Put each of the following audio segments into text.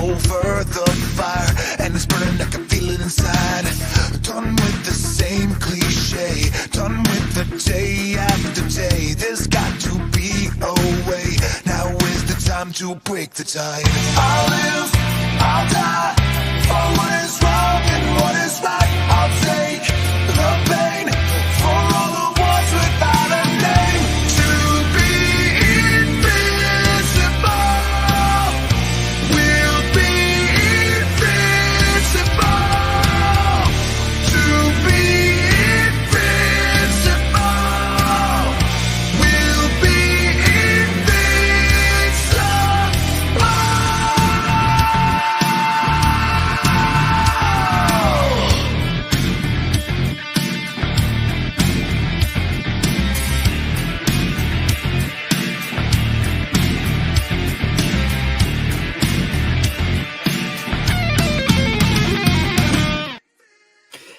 over the fire, and it's burning, I can feel it inside. Done with the same cliche, done with the day after day. There's got to be a way. Now is the time to break the tide. I'll live, I'll die, for what is wrong and what is right. I'll take the pain for all the ones without a name. To be invincible, we'll be invincible. To be invincible, we'll be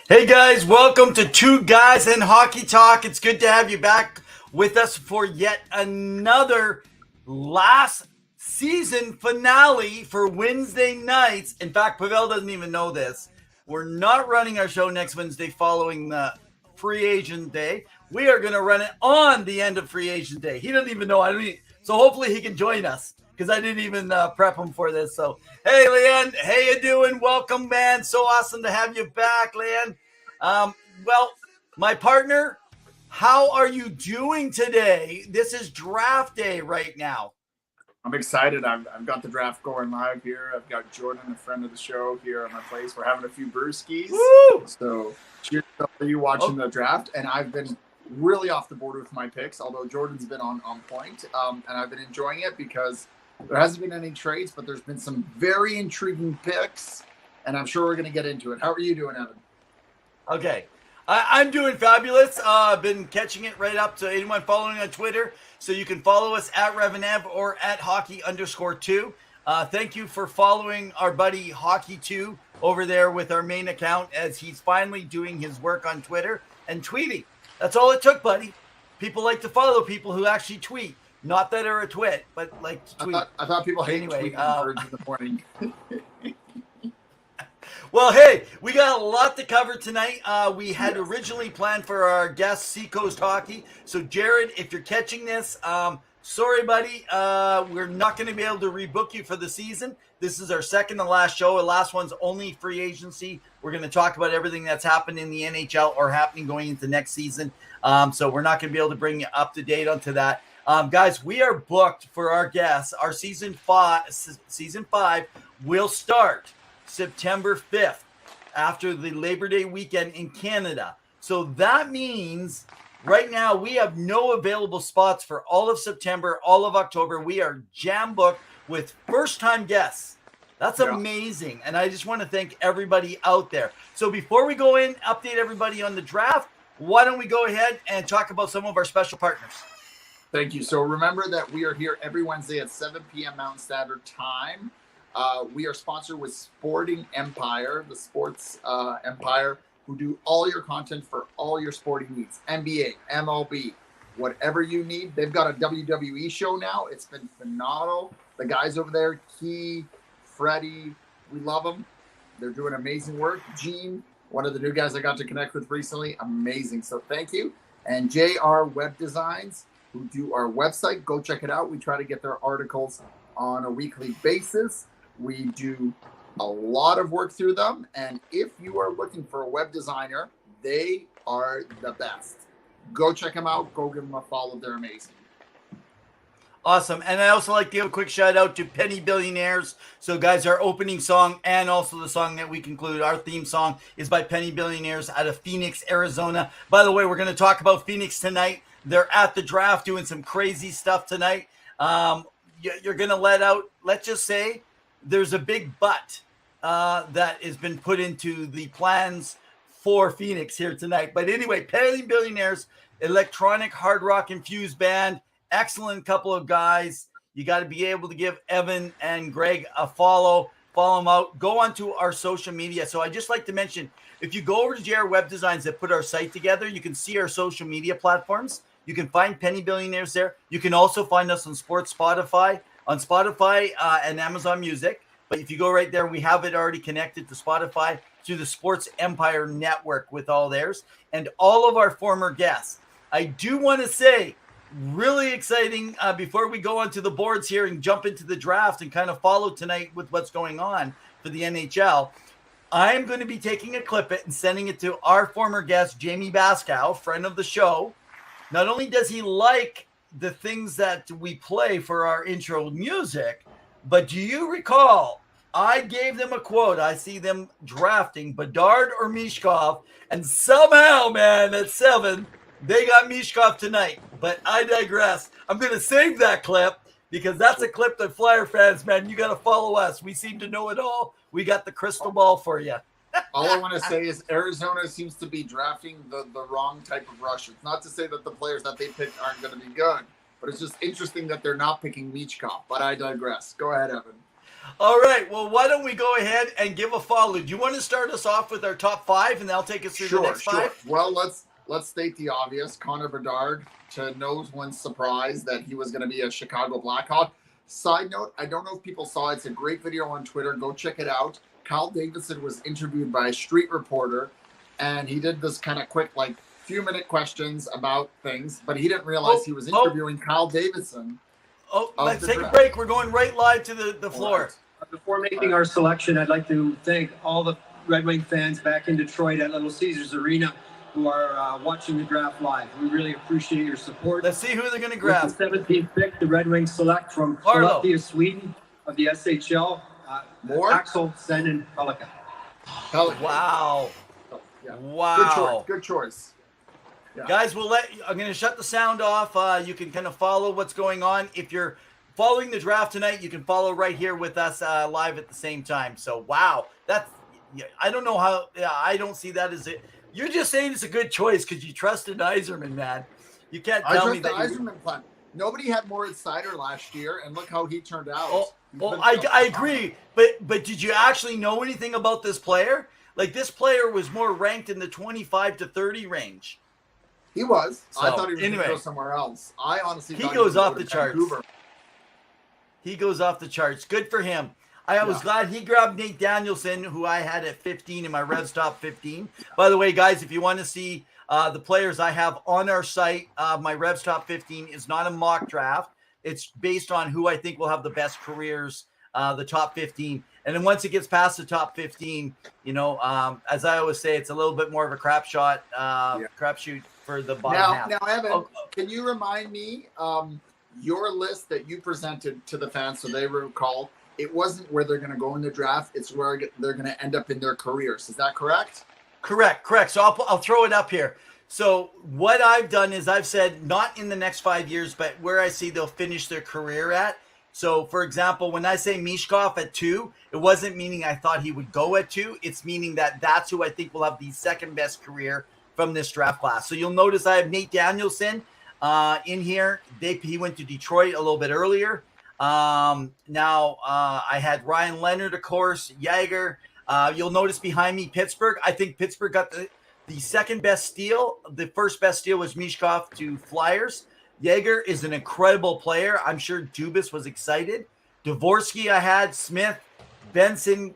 Hey guys, welcome to Two Guys in Hockey Talk. It's good to have you back with us for yet another last season finale for Wednesday nights. In fact, Pavel doesn't even know this. We're not running our show next Wednesday following the free agent day. We are going to run it on the end of free agent day. He doesn't even know. So hopefully he can join us because I didn't even prep him for this. So, hey, Leanne, how you doing? Welcome, man. So awesome to have you back, Leanne. Well, my partner, how are you doing today? This is draft day right now. I'm excited. I've got the draft going live here. I've got Jordan, a friend of the show, here at my place. We're having a few brewskis. Woo! So cheers to you watching the draft. And I've been really off the board with my picks, although Jordan's been on point. And I've been enjoying it because there hasn't been any trades, but there's been some very intriguing picks. And I'm sure we're going to get into it. How are you doing, Evan? Okay. I'm doing fabulous. I've been catching it right up to anyone following on Twitter. So you can follow us at Revenev or at hockey_2. Thank you for following our buddy Hockey2 over there with our main account as he's finally doing his work on Twitter and tweeting. That's all it took, buddy. People like to follow people who actually tweet. Not that are a twit, but like to tweet. I thought people hate tweeting birds in the morning. Well, hey, we got a lot to cover tonight. We had originally planned for our guest, Seacoast Hockey. So, Jared, if you're catching this, sorry, buddy. We're not going to be able to rebook you for the season. This is our second to last show. The last one's only free agency. We're going to talk about everything that's happened in the NHL or happening going into next season. So we're not going to be able to bring you up to date onto that. Guys, we are booked for our guests. Our season five will start September 5th after the Labor Day weekend in Canada. So that means right now we have no available spots for all of September, all of October. We are jam booked with first-time guests. That's amazing. And I just want to thank everybody out there. So before we go in, update everybody on the draft, why don't we go ahead and talk about some of our special partners? Thank you. So remember that we are here every Wednesday at 7 p.m. Mountain Standard Time. We are sponsored with Sporting Empire, the sports empire, who do all your content for all your sporting needs. NBA, MLB, whatever you need. They've got a WWE show now. It's been phenomenal. The guys over there, Key, Freddie, we love them. They're doing amazing work. Gene, one of the new guys I got to connect with recently, amazing. So thank you. And JR Web Designs, who do our website. Go check it out. We try to get their articles on a weekly basis. We do a lot of work through them. And if you are looking for a web designer, they are the best. Go check them out. Go give them a follow. They're amazing. Awesome. And I also like to give a quick shout out to Penny Billionaires. So guys, our opening song and also the song that we conclude, our theme song, is by Penny Billionaires out of Phoenix, Arizona. By the way, we're going to talk about Phoenix tonight. They're at the draft doing some crazy stuff tonight. You're going to let's just say there's a big but that has been put into the plans for Phoenix here tonight. But anyway, Penny Billionaires, electronic hard rock infused band, excellent couple of guys. You got to be able to give Evan and Greg a follow them out. Go onto our social media. So I just like to mention, if you go over to JR Web Designs that put our site together, you can see our social media platforms. You can find Penny Billionaires there. You can also find us on Spotify and Amazon Music. But if you go right there, we have it already connected to Spotify through the Sports Empire Network with all theirs and all of our former guests. I do want to say, really exciting before we go onto the boards here and jump into the draft and kind of follow tonight with what's going on for the NHL. I'm going to be taking a clip it and sending it to our former guest, Jamie Baskow, friend of the show. Not only does he like the things that we play for our intro music, but do you recall I gave them a quote? I see them drafting Bedard or Mishkov, and somehow, man, at 7, they got Mishkov tonight. But I digress. I'm going to save that clip because that's a clip that Flyer fans, man, you got to follow us. We seem to know it all. We got the crystal ball for you. All I want to say is Arizona seems to be drafting the wrong type of Russians. Not to say that the players that they picked aren't going to be good, but it's just interesting that they're not picking Michkov. But I digress. Go ahead, Evan. All right. Well, why don't we go ahead and give a follow? Do you want to start us off with our top 5, and I'll take us through the next 5? Well, let's state the obvious. Connor Bedard, to no one's surprise that he was going to be a Chicago Blackhawk. Side note, I don't know if people saw it. It's a great video on Twitter. Go check it out. Kyle Davidson was interviewed by a street reporter, and he did this kind of quick, like, few-minute questions about things, but he didn't realize he was interviewing Kyle Davidson. Let's take a break. We're going right live to the floor. Right. Before making our selection, I'd like to thank all the Red Wing fans back in Detroit at Little Caesars Arena who are watching the draft live. We really appreciate your support. Let's see who they're going to grab. With the 17th pick, the Red Wings select from Skellefteå, Sweden, of the SHL, Axel Senden Pellikka. Wow. Yeah. Wow. Good choice. Yeah. Guys, I'm going to shut the sound off. You can kind of follow what's going on. If you're following the draft tonight, you can follow right here with us live at the same time. So, wow. I don't know how, I don't see that as it. You're just saying it's a good choice because you trusted Yzerman, man. You can't tell me that. I trust the Yzerman plan. Nobody had Moritz Seider last year, and look how he turned out. I agree. But did you actually know anything about this player? Like, this player was more ranked in the 25 to 30 range. He was. So, I thought he was going to go somewhere else. I honestly thought he goes off the charts. He goes off the charts. Good for him. I was glad he grabbed Nate Danielson, who I had at 15 in my Revs top 15. By the way, guys, if you want to see the players I have on our site, my Revs top 15 is not a mock draft. It's based on who I think will have the best careers, the top 15. And then once it gets past the top 15, as I always say, it's a little bit more of a crapshoot for the bottom half. Now, Evan, can you remind me your list that you presented to the fans so they recall? It wasn't where they're going to go in the draft. It's where they're going to end up in their careers. Is that correct? Correct. So I'll throw it up here. So what I've done is I've said not in the next 5 years, but where I see they'll finish their career at. So, for example, when I say Mishkov at 2, it wasn't meaning I thought he would go at 2. It's meaning that's who I think will have the second best career from this draft class. So you'll notice I have Nate Danielson in here. He went to Detroit a little bit earlier. Now I had Ryan Leonard, of course, Yager. You'll notice behind me, Pittsburgh. I think Pittsburgh got the second best steal. The first best steal was Mishkov to Flyers. Yager is an incredible player. I'm sure Dubas was excited. Dvorsky I had, Smith, Benson.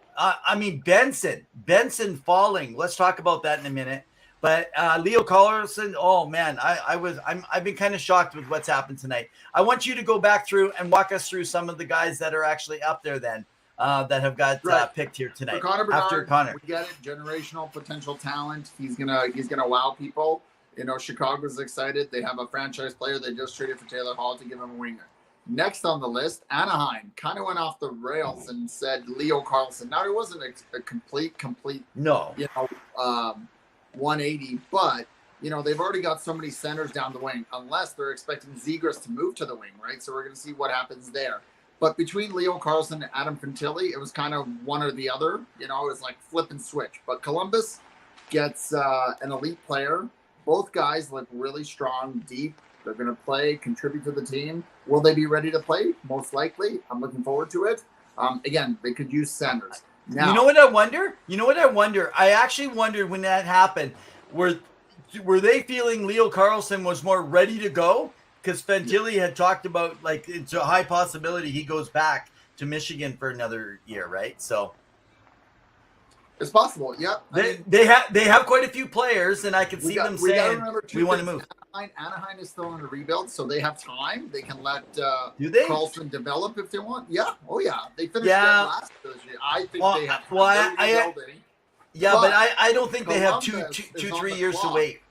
Benson falling. Let's talk about that in a minute. But Leo Carlson, oh man, I've been kind of shocked with what's happened tonight. I want you to go back through and walk us through some of the guys that are actually up there then that have got picked here tonight. For Connor Bedard, after Connor, we get it, generational potential talent. He's gonna wow people. Chicago's excited. They have a franchise player. They just traded for Taylor Hall to give him a winger. Next on the list, Anaheim kind of went off the rails and said Leo Carlson. Now, it wasn't a complete, no, 180, but they've already got so many centers down the wing, unless they're expecting Zegras to move to the wing, right? So we're going to see what happens there. But between Leo Carlson and Adam Fantilli, it was kind of one or the other. It was like flip and switch. But Columbus gets an elite player. Both guys look really strong, deep. They're going to play, contribute to the team. Will they be ready to play? Most likely. I'm looking forward to it. Again, they could use centers. Now, you know what I wonder? I actually wondered when that happened. Were they feeling Leo Carlson was more ready to go? Because Fantilli had talked about, like, it's a high possibility he goes back to Michigan for another year, right? So It's possible. Yep. they have quite a few players, and I can see them saying we want to move. Anaheim is still in a rebuild, so they have time. They can let Do they? Carlson develop if they want. Yeah. Oh yeah. They finished Yeah. dead last this year. I think they have time. But I don't think they have Columbus two, is on 3 the years to clock. wait.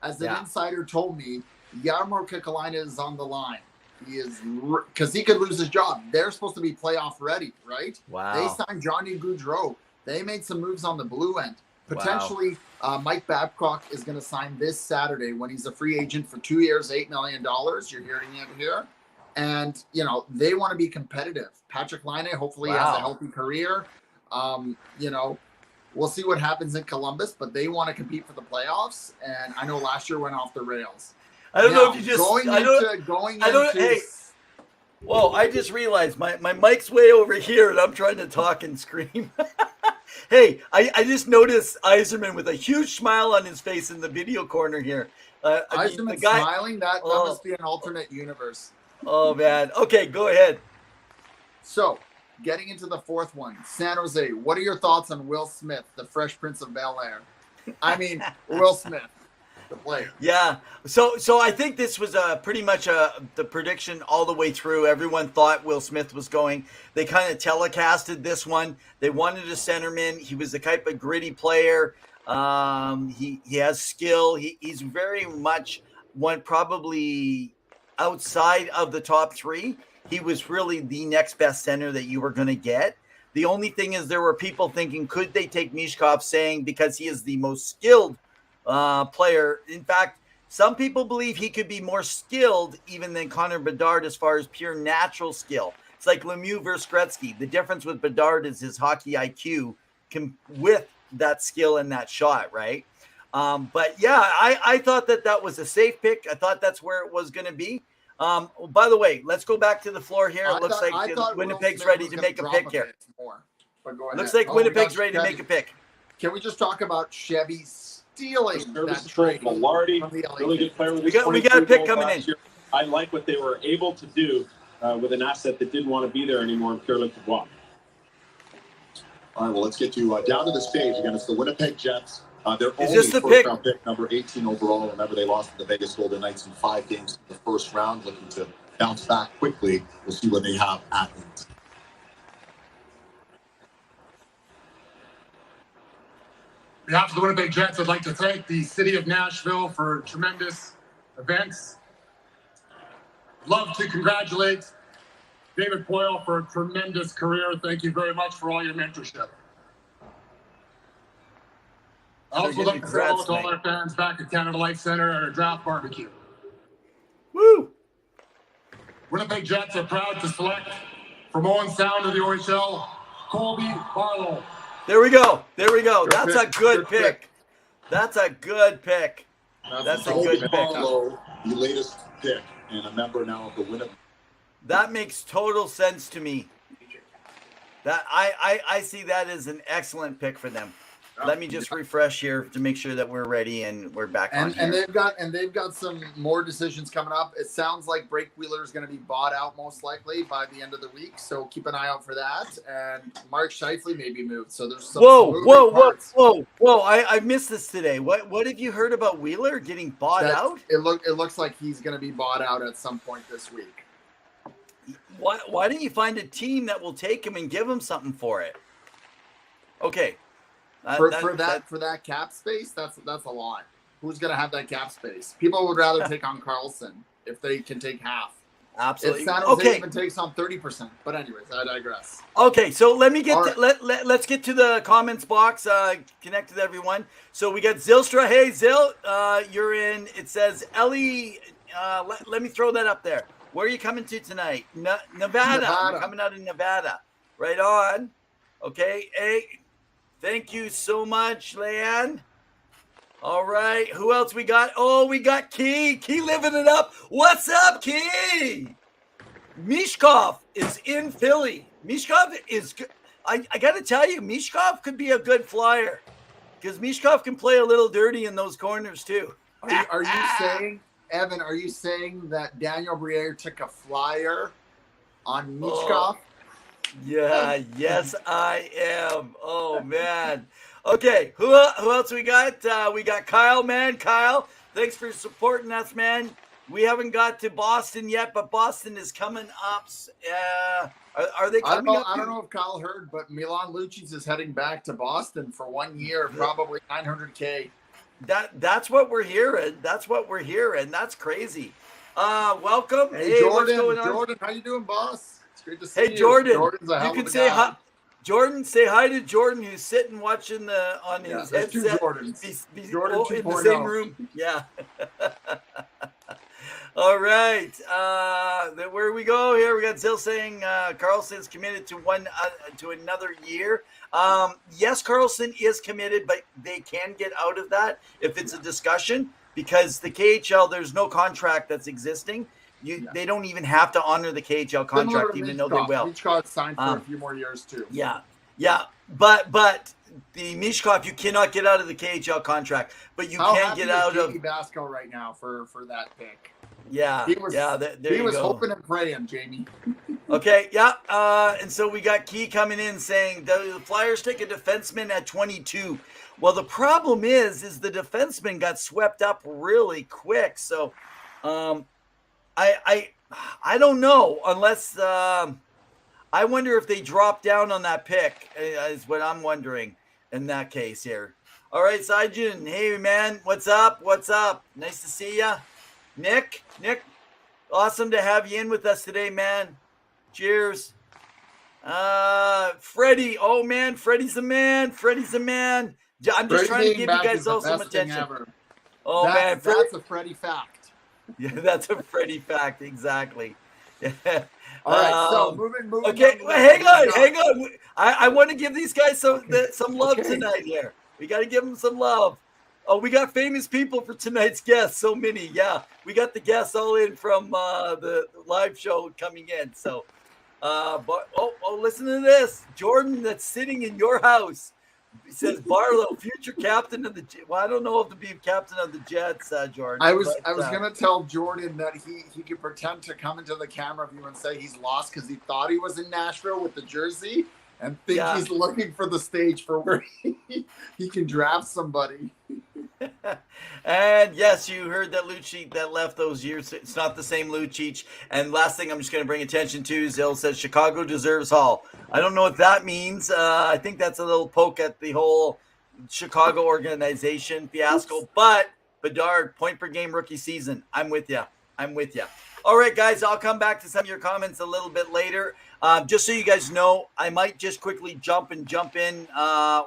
As an insider told me, Jarmo Kekalainen is on the line. He is because he could lose his job. They're supposed to be playoff ready, right? Wow. They signed Johnny Gaudreau. They made some moves on the blue end. Potentially, Mike Babcock is going to sign this Saturday when he's a free agent for 2 years, $8 million. You're hearing it here. And, you know, they want to be competitive. Patrick Laine hopefully has a healthy career. You know, we'll see what happens in Columbus, but they want to compete for the playoffs. And I know last year went off the rails. I don't know if you just Whoa, I just realized my mic's way over here and I'm trying to talk and scream. Hey, I just noticed Yzerman with a huge smile on his face in the video corner here. Yzerman smiling? That must be an alternate universe. Oh, man. Okay, go ahead. So, getting into the fourth one, San Jose, what are your thoughts on Will Smith, the Fresh Prince of Bel-Air? I mean, Will Smith. The player. Yeah. So I think this was pretty much the prediction all the way through. Everyone thought Will Smith was going. They kind of telecasted this one. They wanted a centerman. He was the type of gritty player. He has skill. He's very much one probably outside of the top three. He was really the next best center that you were going to get. The only thing is there were people thinking, could they take Mishkov, saying because he is the most skilled player. In fact, some people believe he could be more skilled even than Connor Bedard as far as pure natural skill. It's like Lemieux versus Gretzky. The difference with Bedard is his hockey IQ with that skill and that shot, right? But yeah, I thought that was a safe pick. I thought that's where it was going to be. By the way, let's go back to the floor here. It looks like Winnipeg's ready to make a pick here. Looks like Winnipeg's ready to make a pick. Can we just talk about Chevy stealing that trade? Malardi, really good player. We got a pick coming in. Year. I like what they were able to do with an asset that didn't want to be there anymore in Pierre-Luc Dubois. All right, well, let's get you down to the stage. Again, it's the Winnipeg Jets. They're only first-round pick, number 18 overall. Remember, they lost to the Vegas Golden Knights in 5 games in the first round, looking to bounce back quickly. We'll see what they have at it. On behalf of the Winnipeg Jets, I'd like to thank the city of Nashville for tremendous events. Love to congratulate David Poyle for a tremendous career. Thank you very much for all your mentorship. I also like to say hello to all our fans back at Canada Life Center at our draft barbecue. Woo! Winnipeg Jets are proud to select from Owen Sound of the OHL, Colby Barlow. There we go. That's a good pick. That's a good pick. That's a good pick. The latest pick and a member now of the Winnipeg. That makes total sense to me. That I see that as an excellent pick for them. Let me just refresh here to make sure that we're ready and we're back on here. And they've got some more decisions coming up. It sounds like Blake Wheeler is going to be bought out most likely by the end of the week, so keep an eye out for that. And Mark Scheifele may be moved. So there's some whoa! I missed this today. What have you heard about Wheeler getting bought out? It looks like he's going to be bought out at some point this week. Why don't you find a team that will take him and give him something for it? Okay. For that cap space, that's a lot. Who's going to have that cap space? People would rather take on Carlson if they can take half. Absolutely. If San Jose even takes on 30%. But anyways, I digress. Okay, so let me get let's get to the comments box. Connect with everyone. So we got Zilstra. Hey Zil, you're in. It says Ellie. Let me throw that up there. Where are you coming to tonight? Nevada. I'm coming out of Nevada. Right on. Okay. Hey. Thank you so much, Leanne. All right. Who else we got? Oh, we got Key. Key living it up. What's up, Key? Mishkov is in Philly. Mishkov is good. I got to tell you, Mishkov could be a good flyer because Mishkov can play a little dirty in those corners too. Are you saying, Evan, are you saying that Daniel Briere took a flyer on Mishkov? Yeah, yes, I am. Oh man. Okay, who else we got? We got Kyle, man. Kyle, thanks for supporting us, man. We haven't got to Boston yet, but Boston is coming up. Are they coming up? I don't know if Kyle heard, but Milan Lucic is heading back to Boston for 1 year, probably $900K. That's what we're hearing. That's what we're hearing. That's crazy. Welcome. Hey, Jordan. What's going on? Jordan, how you doing, boss? It's great to see you. Hey, Jordan. Jordan's a hell You of can a say guy. hi. Jordan, say hi to Jordan, who's sitting watching on his there's two headset. Jordans. Jordan in the 2.0. same room. Yeah. All right. Where we go here? We got Zill saying Carlson's committed to another year. Yes, Carlson is committed, but they can get out of that if it's a discussion, because the KHL, there's no contract that's existing. They don't even have to honor the KHL contract, even though they will. Michkov signed for a few more years too. Yeah. But the Michkov, you cannot get out of the KHL contract, but you can get out of Jamie Basco right now for that pick. Yeah, he was hoping and praying, Jamie. Okay, yeah, and so we got Key coming in saying the Flyers take a defenseman at 22. Well, the problem is the defenseman got swept up really quick. So, I don't know, unless I wonder if they drop down on that pick is what I'm wondering in that case here. All right, Saijin, hey man, what's up? Nice to see ya. Nick, awesome to have you in with us today, man. Cheers. Freddie, oh man, Freddie's a man. I'm just trying to give you guys all some attention. Oh man, that's a Freddie fact. Yeah, that's a Freddie fact, exactly. All right, so moving. Okay, hang on. I want to give these guys some love tonight here. We got to give them some love. Oh, we got famous people for tonight's guests. So many, yeah. We got the guests all in from the live show coming in. So, listen to this, Jordan. That's sitting in your house. He says Barlow, future captain of the. Well, I don't know if to be captain of the Jets, Jordan. I was gonna tell Jordan that he could pretend to come into the camera view and say he's lost because he thought he was in Nashville with the jersey and think he's looking for the stage for where he can draft somebody. And yes, you heard that Lucic that left those years. It's not the same Lucic. And last thing I'm just going to bring attention to, Zill says Chicago deserves Hall. I don't know what that means. I think that's a little poke at the whole Chicago organization fiasco. But Bedard, point per game rookie season. I'm with you. All right, guys, I'll come back to some of your comments a little bit later. Just so you guys know, I might just quickly jump in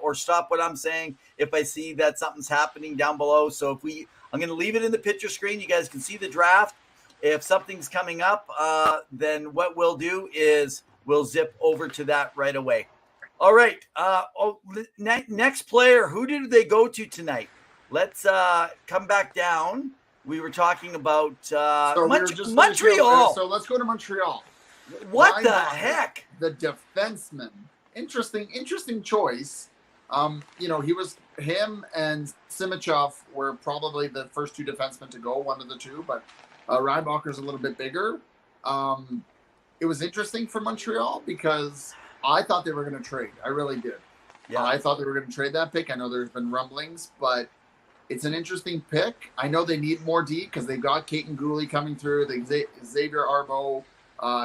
or stop what I'm saying if I see that something's happening down below. So I'm going to leave it in the picture screen. You guys can see the draft. If something's coming up, then what we'll do is we'll zip over to that right away. All right. Next player, who did they go to tonight? Let's come back down. We were talking about Montreal. So let's go to Montreal. What the heck? The defenseman. Interesting choice. Him and Simichov were probably the first two defensemen to go, one of the two, but Reinbacher's a little bit bigger. It was interesting for Montreal because I thought they were going to trade. I really did. Yeah, I thought they were going to trade that pick. I know there's been rumblings, but it's an interesting pick. I know they need more D because they've got Caton Gooley coming through. Xavier Arbo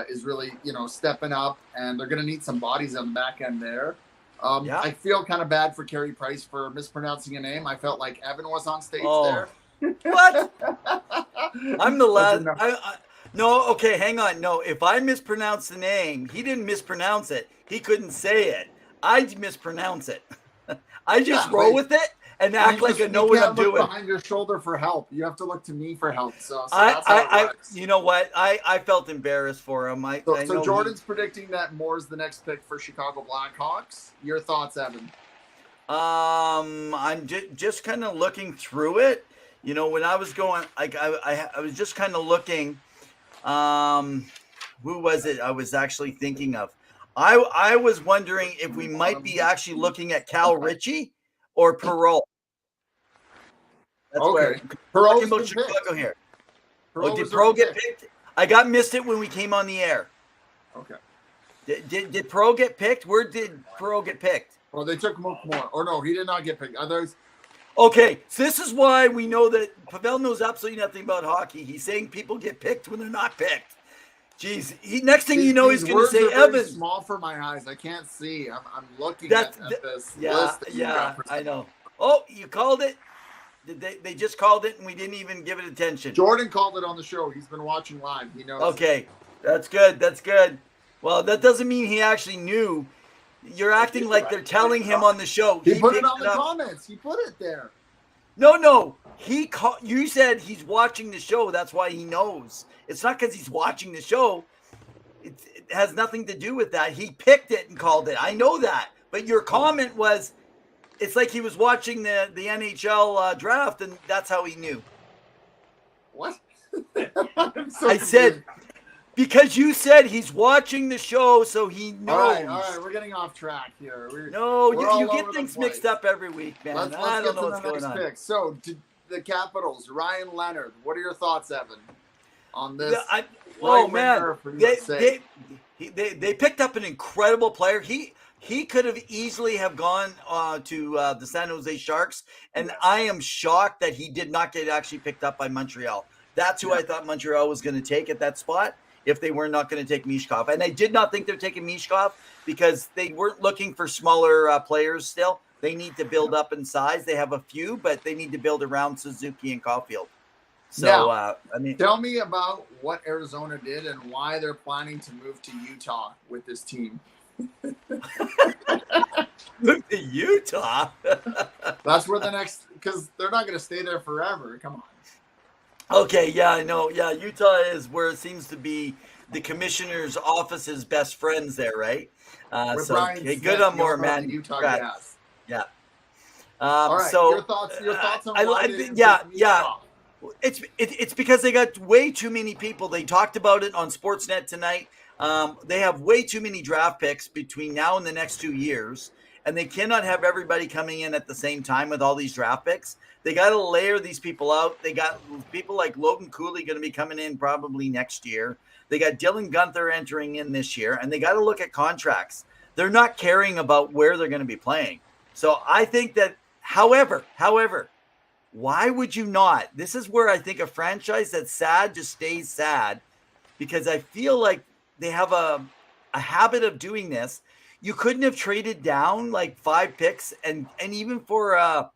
is really, stepping up, and they're going to need some bodies on the back end there. I feel kind of bad for Carey Price for mispronouncing a name. I felt like Evan was on stage there. What? I'm the last. No, okay, hang on. No, if I mispronounce the name, he didn't mispronounce it. He couldn't say it. I mispronounce it. I just roll with it and act like I know what I'm doing. Behind your shoulder for help. You have to look to me for help. So that's how it works. You know what? I felt embarrassed for him. So Jordan's predicting that Moore's the next pick for Chicago Blackhawks. Your thoughts, Evan? I'm just kind of looking through it. When I was going, I was just kind of looking. Who was it I was actually thinking of? I was wondering if we might be actually looking at Cal Ritchie or Perreault. That's where talking about Chicago here. Did Perreault get picked? I missed it when we came on the air. Okay. Did Pro get picked? Where did Pro get picked? Well, they took Mook Moore. Or no, he did not get picked. Others. Okay, so this is why we know that Pavel knows absolutely nothing about hockey. He's saying people get picked when they're not picked. Jeez, next thing you know, he's going to say, Evan. Evan. Small for my eyes. I can't see. I'm looking at this list. Yeah, I know. Oh, you called it? They just called it and we didn't even give it attention. Jordan called it on the show. He's been watching live. He knows. Okay, that's good. That's good. Well, that doesn't mean he actually knew. You're acting like they're telling him on the show. He put it on the comments. He put it there. No. You said he's watching the show. That's why he knows. It's not because he's watching the show. It has nothing to do with that. He picked it and called it. I know that. But your comment was, it's like he was watching the NHL draft, and that's how he knew. What? I said, because you said he's watching the show, so he knows. All right, we're getting off track here. You get things mixed up every week, man. Let's I don't get know to the next pick. So, the Capitals, Ryan Leonard. What are your thoughts, Evan, on this? They picked up an incredible player. He could have easily have gone to the San Jose Sharks, and I am shocked that he did not get actually picked up by Montreal. That's who I thought Montreal was going to take at that spot if they were not going to take Mishkov. And I did not think they're taking Mishkov because they weren't looking for smaller players still. They need to build up in size. They have a few, but they need to build around Suzuki and Caulfield. So, now, tell me about what Arizona did and why they're planning to move to Utah with this team. Move to Utah? That's where the next, because they're not going to stay there forever. Come on. Okay, yeah, I know. Yeah, Utah is where it seems to be the commissioner's office's best friends there, right? Good on more, man. Utah Jazz. Yeah. All right. So your thoughts on why It's because they got way too many people. They talked about it on Sportsnet tonight. They have way too many draft picks between now and the next 2 years, and they cannot have everybody coming in at the same time with all these draft picks. They got to layer these people out. They got people like Logan Cooley going to be coming in probably next year. They got Dylan Guenther entering in this year, and they got to look at contracts. They're not caring about where they're going to be playing. So I think that, however, why would you not? This is where I think a franchise that's sad just stays sad, because I feel like they have a habit of doing this. You couldn't have traded down like 5 picks and even for a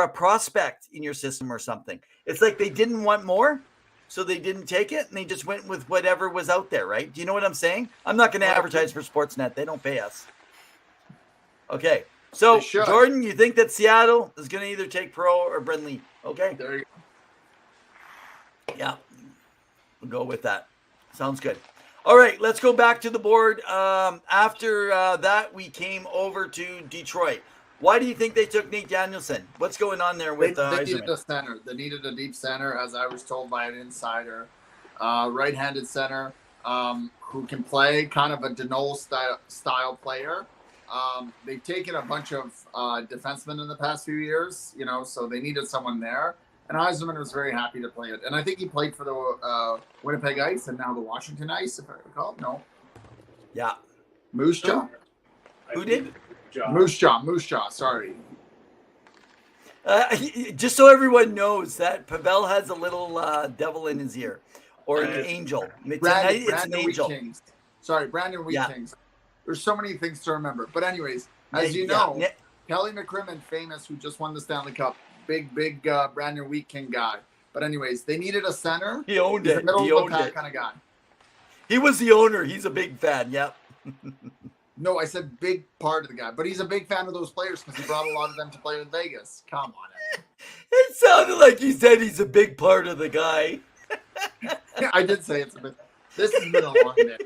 prospect in your system or something. It's like they didn't want more, so they didn't take it, and they just went with whatever was out there, right? Do you know what I'm saying? I'm not going to advertise for Sportsnet. They don't pay us. Okay. So, Jordan, you think that Seattle is going to either take Pro or Brindley? Okay. There you go. Yeah. We'll go with that. Sounds good. All right, let's go back to the board. After that, we came over to Detroit. Why do you think they took Nate Danielson? What's going on there with they needed a center. They needed a deep center, as I was told by an insider. Right-handed center who can play kind of a Danault style player. They've taken a bunch of defensemen in the past few years, so they needed someone there. And Yzerman was very happy to play it. And I think he played for the Winnipeg Ice and now the Washington Ice, if I recall. No. Yeah. Moose Jaw? Who did? Moose Jaw, sorry. Just so everyone knows that Pavel has a little devil in his ear. Or an angel. Tonight it's an angel. Kings. Sorry, Brandon Wheat Kings. There's so many things to remember. But anyways, as you know, Kelly McCrimmon, famous, who just won the Stanley Cup. Big Brandon Wheat King guy. But anyways, they needed a center. He owned He's it. a middle He of owned the pack it. kind of guy. He was the owner. He's a big fan. Yep. No, I said big part of the guy. But he's a big fan of those players because he brought a lot of them to play in Vegas. Come on, Evan. It sounded like he said he's a big part of the guy. Yeah, I did say it's a bit. This has been a long day.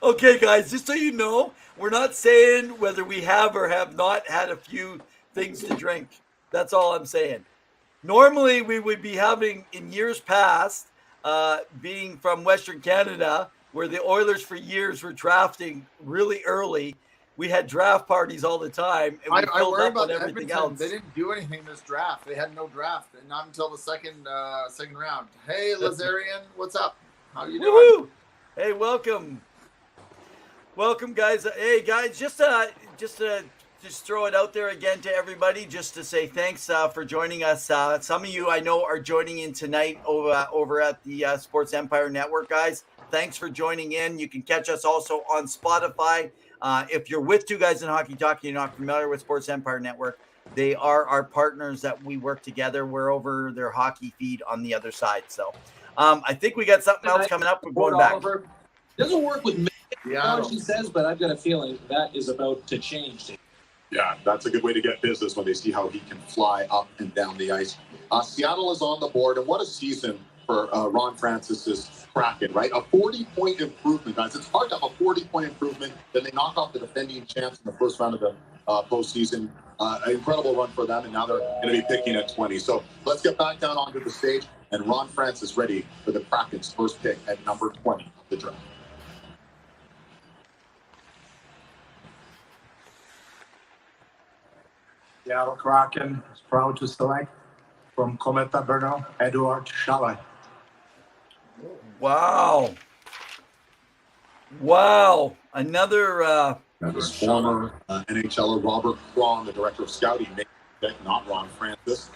Okay, guys, just so you know, we're not saying whether we have or have not had a few things to drink. That's all I'm saying. Normally, we would be having, in years past, being from Western Canada, where the Oilers for years were drafting really early. We had draft parties all the time, and we filled worry up about on everything Edmonton. else. They didn't do anything this draft. They had no draft, and not until the second round. Hey, Lazarian, what's up? How you doing? Woo-hoo! Hey, welcome. Welcome, guys. Hey, guys, just throw it out there again to everybody, just to say thanks for joining us. Some of you I know are joining in tonight over at the Sports Empire Network, guys. Thanks for joining in. You can catch us also on Spotify. If you're with Two Guys in Hockey Talk, you're not familiar with Sports Empire Network. They are our partners that we work together. We're over their hockey feed on the other side. So I think we got something else coming up. We're going back. Doesn't work with me, Yeah, she says, but I've got a feeling that is about to change. Yeah, that's a good way to get business when they see how he can fly up and down the ice. Seattle is on the board, and what a season for Ron Francis's Kraken, right? A 40-point improvement, guys. It's hard to have a 40-point improvement. Then they knock off the defending champs in the first round of the postseason. An incredible run for them, and now they're going to be picking at 20. So let's get back down onto the stage, and Ron Francis ready for the Kraken's first pick at number 20 of the draft. Seattle Kraken is proud to select from Cometa Brno, Edouard Chalet. Wow. Another His former NHLer Robert Cron, the director of scouting, made pick, not Ron Francis.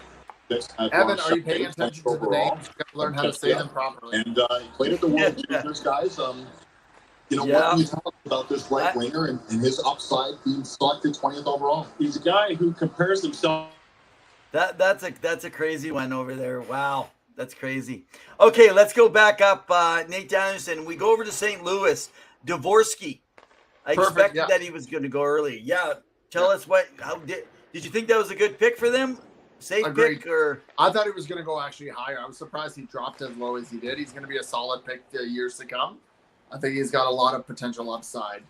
Evan, are you paying attention to the names? You got to learn how to say them properly. And he played at the World Juniors, guys. What can you tell us about this right winger and his upside being selected 20th overall? He's a guy who compares himself. That's a crazy one over there. Wow, that's crazy. Okay, let's go back up. Nate Danielson. We go over to St. Louis. Dvorsky. I expected that he was going to go early. Yeah, tell us how did you think that was a good pick for them? Safe pick or? I thought he was going to go actually higher. I was surprised he dropped as low as he did. He's going to be a solid pick years to come. I think he's got a lot of potential upside.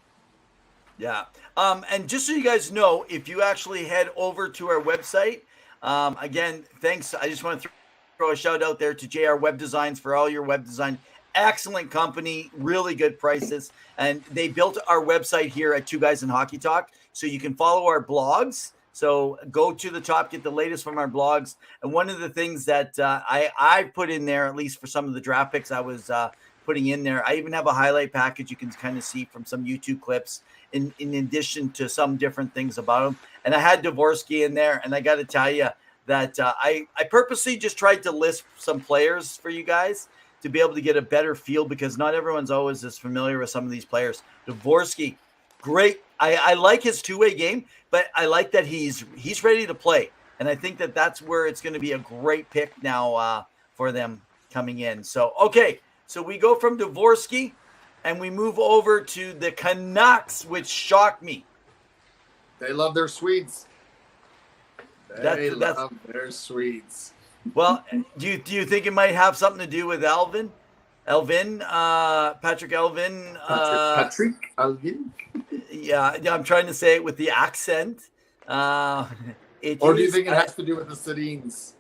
Yeah. And just so you guys know, if you actually head over to our website, again, thanks. I just want to throw a shout out there to JR Web Designs for all your web design. Excellent company, really good prices. And they built our website here at Two Guys in Hockey Talk. So you can follow our blogs. So go to the top, get the latest from our blogs. And one of the things that I put in there, at least for some of the draft picks I was putting in there, I even have a highlight package you can kind of see from some YouTube clips in addition to some different things about him. And I had Dvorsky in there, and I got to tell you that I purposely just tried to list some players for you guys to be able to get a better feel, because not everyone's always as familiar with some of these players. Dvorsky, great. I like his two-way game, but I like that he's ready to play. And I think that that's where it's going to be a great pick now for them coming in. So, okay. So we go from Dvorsky and we move over to the Canucks, which shocked me. They love their Swedes. They love their Swedes. Well, do you think it might have something to do with Patrick Elvin? Patrick Elvin? Yeah, I'm trying to say it with the accent. Or do you think it has to do with the Sedins?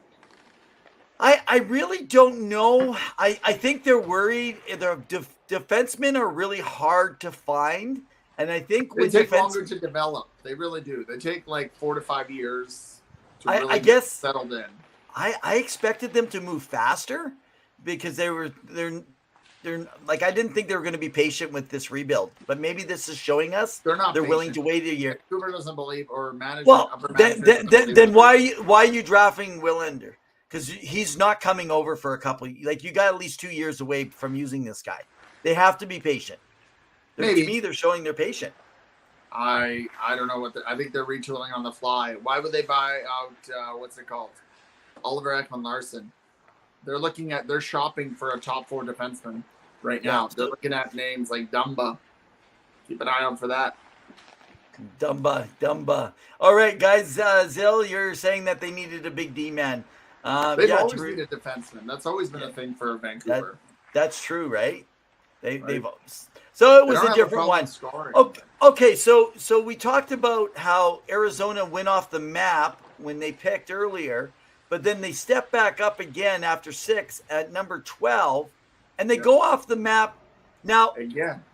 I really don't know. I think they're worried. Their defensemen are really hard to find. And I think they take longer to develop. They really do. They take like 4 to 5 years to really get settled in. I expected them to move faster because they're like, I didn't think they were going to be patient with this rebuild, but maybe this is showing us they're willing to wait a year. Vancouver doesn't believe, or management. Well, then why are you drafting Willander? Because he's not coming over for a couple. Like, you got at least 2 years away from using this guy. They have to be patient. To me, they're showing they're patient. I don't know I think they're retooling on the fly. Why would they buy out what's it called? Oliver Ekman-Larsson. They're shopping for a top 4 defenseman right now. They're looking at names like Dumba. Keep an eye out for that. Dumba. All right, guys. Zill, you're saying that they needed a big D man. They've always needed a defenseman. That's always been a thing for Vancouver. That's true, right? They've so it was a different one. Okay, so we talked about how Arizona went off the map when they picked earlier, but then they stepped back up again after 6 at number 12, and they go off the map. Now,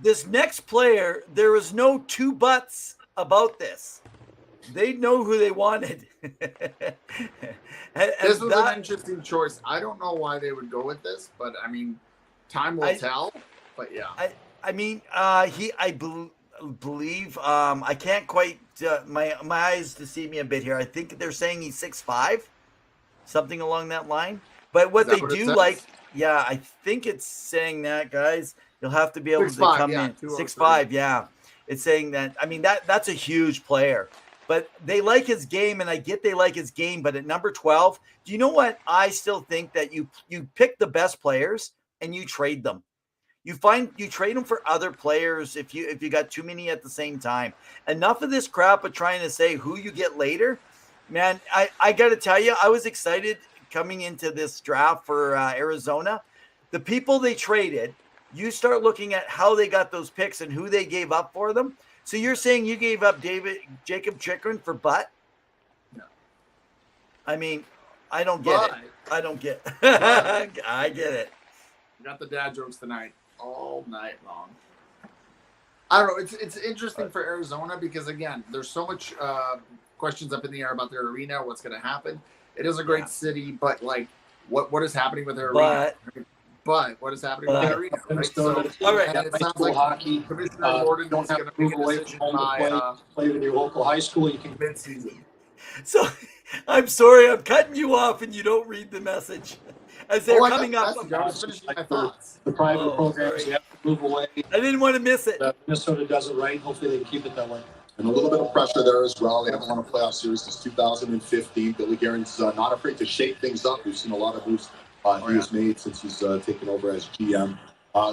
this next player, there was no two buts about this. They know who they wanted. This was an interesting choice. I don't know why they would go with this, but I mean, time will tell. But yeah, believe I can't quite my eyes deceive me a bit here. I think they're saying he's 6'5", something along that line. But what they do like, yeah, I think it's saying that, guys. You'll have to be able to come in 6'5", yeah. It's saying that. I mean, that's a huge player. But they like his game, and I get they like his game. But at number 12, do you know what? I still think that you pick the best players and you trade them. You trade them for other players if you got too many at the same time. Enough of this crap of trying to say who you get later. Man, I got to tell you, I was excited coming into this draft for Arizona. The people they traded, you start looking at how they got those picks and who they gave up for them. So you're saying you gave up Jacob Chikrin for Butt? No. I mean, I don't get it. I don't get it. I get it. Got the dad jokes tonight all night long. I don't know. It's interesting for Arizona because, again, there's so much questions up in the air about their arena, what's going to happen. It is a great city, but, like, what is happening with their arena? But what is happening with the arena? Right? So, all right. And it sounds like hockey. Commissioner Gordon is going to make a decision by play with your local high school. You can mid-season. So I'm sorry, I'm cutting you off and you don't read the message. As they're coming up. I was finishing my thoughts. the private programs, you have to move away. I didn't want to miss it. Minnesota does it right. Hopefully they can keep it that way. And a little bit of pressure there as well. They haven't won a playoff series since 2015. Billy Guerin's not afraid to shake things up. We've seen a lot of moves he has made since he's taken over as GM.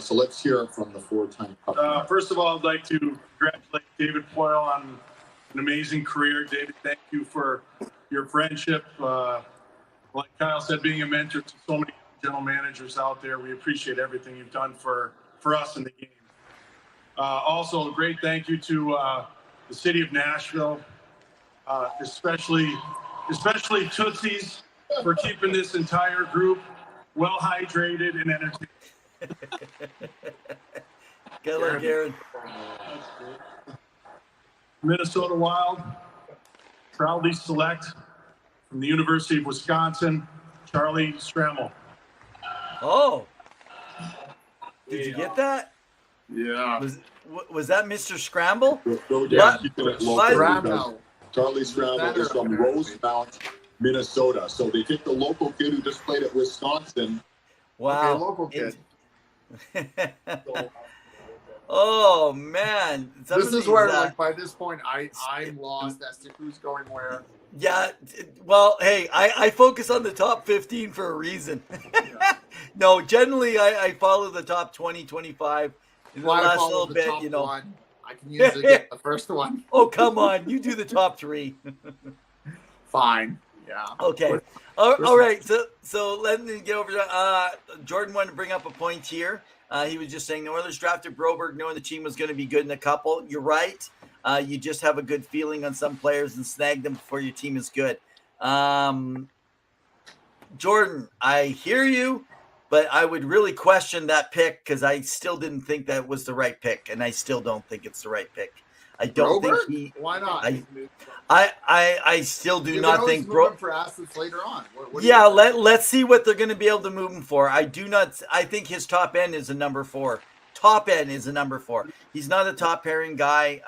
So let's hear from the four-time Cup. First of all, I'd like to congratulate David Poyle on an amazing career. David, thank you for your friendship. Like Kyle said, being a mentor to so many general managers out there, we appreciate everything you've done for us in the game. Also, a great thank you to the city of Nashville, especially Tootsie's for keeping this entire group well hydrated and entertained. Good luck, Aaron. Minnesota Wild, proudly select from the University of Wisconsin, Charlie Stramel. Oh, did you get that? Yeah. Was that Mr. Scramble? Yeah. Charlie Stramel is from Rosemount, Minnesota. So they take the local kid who just played at Wisconsin. Wow. Okay, local kid. Oh man, this is where, like, by this point, I'm lost as to who's going where. Yeah, well, hey, I focus on the top 15 for a reason. No, generally I follow the top 20, 25. In the last little bit, you know. One. I can usually get the first one. Oh, come on, you do the top 3. Fine. Yeah. Okay. All right. So let me get over to Jordan wanted to bring up a point here. He was just saying the Oilers drafted Broberg knowing the team was going to be good in a couple. You're right. You just have a good feeling on some players and snag them before your team is good. Jordan, I hear you, but I would really question that pick because I still didn't think that was the right pick, and I still don't think it's the right pick. I don't think Why not? I still do not think for assets later on. Let's see what they're going to be able to move him for. I think his top end is a number 4. Top end is a number 4. He's not a top pairing guy.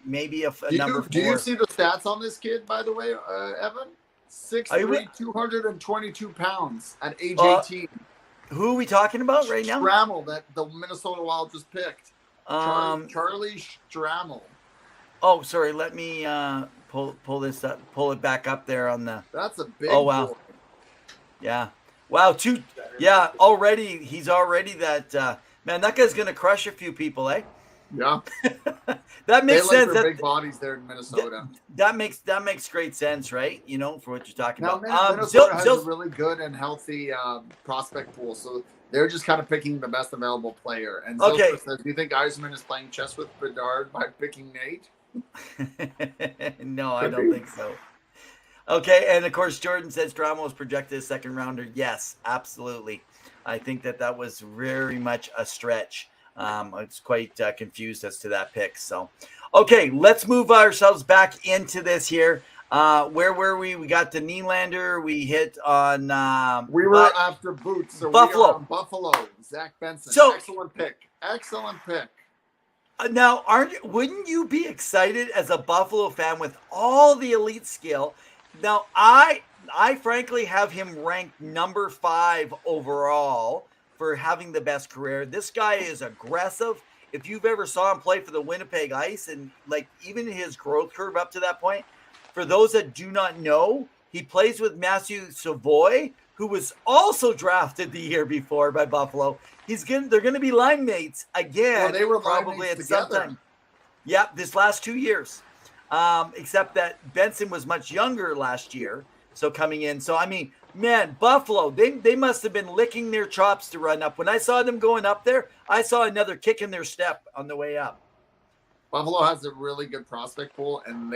Maybe a number 4. Do you see the stats on this kid, by the way, Evan? 6'3", 222 pounds at age 18. Who are we talking about right now? Stramel, that the Minnesota Wild just picked. Charlie Stramel. Oh, sorry. Let me pull this up. Pull it back up there on the. That's a big. Oh wow. Boy. Yeah. Wow. Already he's already that. Man, that guy's gonna crush a few people, eh? Yeah. That makes sense. Their big bodies there in Minnesota. That makes great sense, right? You know, for what you're talking about. Minnesota has a really good and healthy prospect pool, so they're just kind of picking the best available player. And Zilker says, do you think Eisman is playing chess with Bedard by picking Nate? No, I don't think so. Okay, and of course, Jordan says Drama was projected as second rounder. Yes, absolutely. I think that was very much a stretch. I was quite confused as to that pick. So, okay, let's move ourselves back into this here. Where were we? We got to Nylander. We hit on. We were after Boots. So Buffalo. We are on Buffalo. Zach Benson. So, excellent pick. Excellent pick. Now, wouldn't you be excited as a Buffalo fan with all the elite skill? Now, I frankly have him ranked number 5 overall for having the best career. This guy is aggressive. If you've ever saw him play for the Winnipeg Ice, and like even his growth curve up to that point, for those that do not know, he plays with Matthew Savoy, who was also drafted the year before by Buffalo. They're going to be line mates again. Well, they were probably at some together. time. Yeah, this last 2 years. Except that Benson was much younger last year, so coming in. So I mean, man, Buffalo, they must have been licking their chops to run up. When I saw them going up there, I saw another kick in their step on the way up. Buffalo has a really good prospect pool, and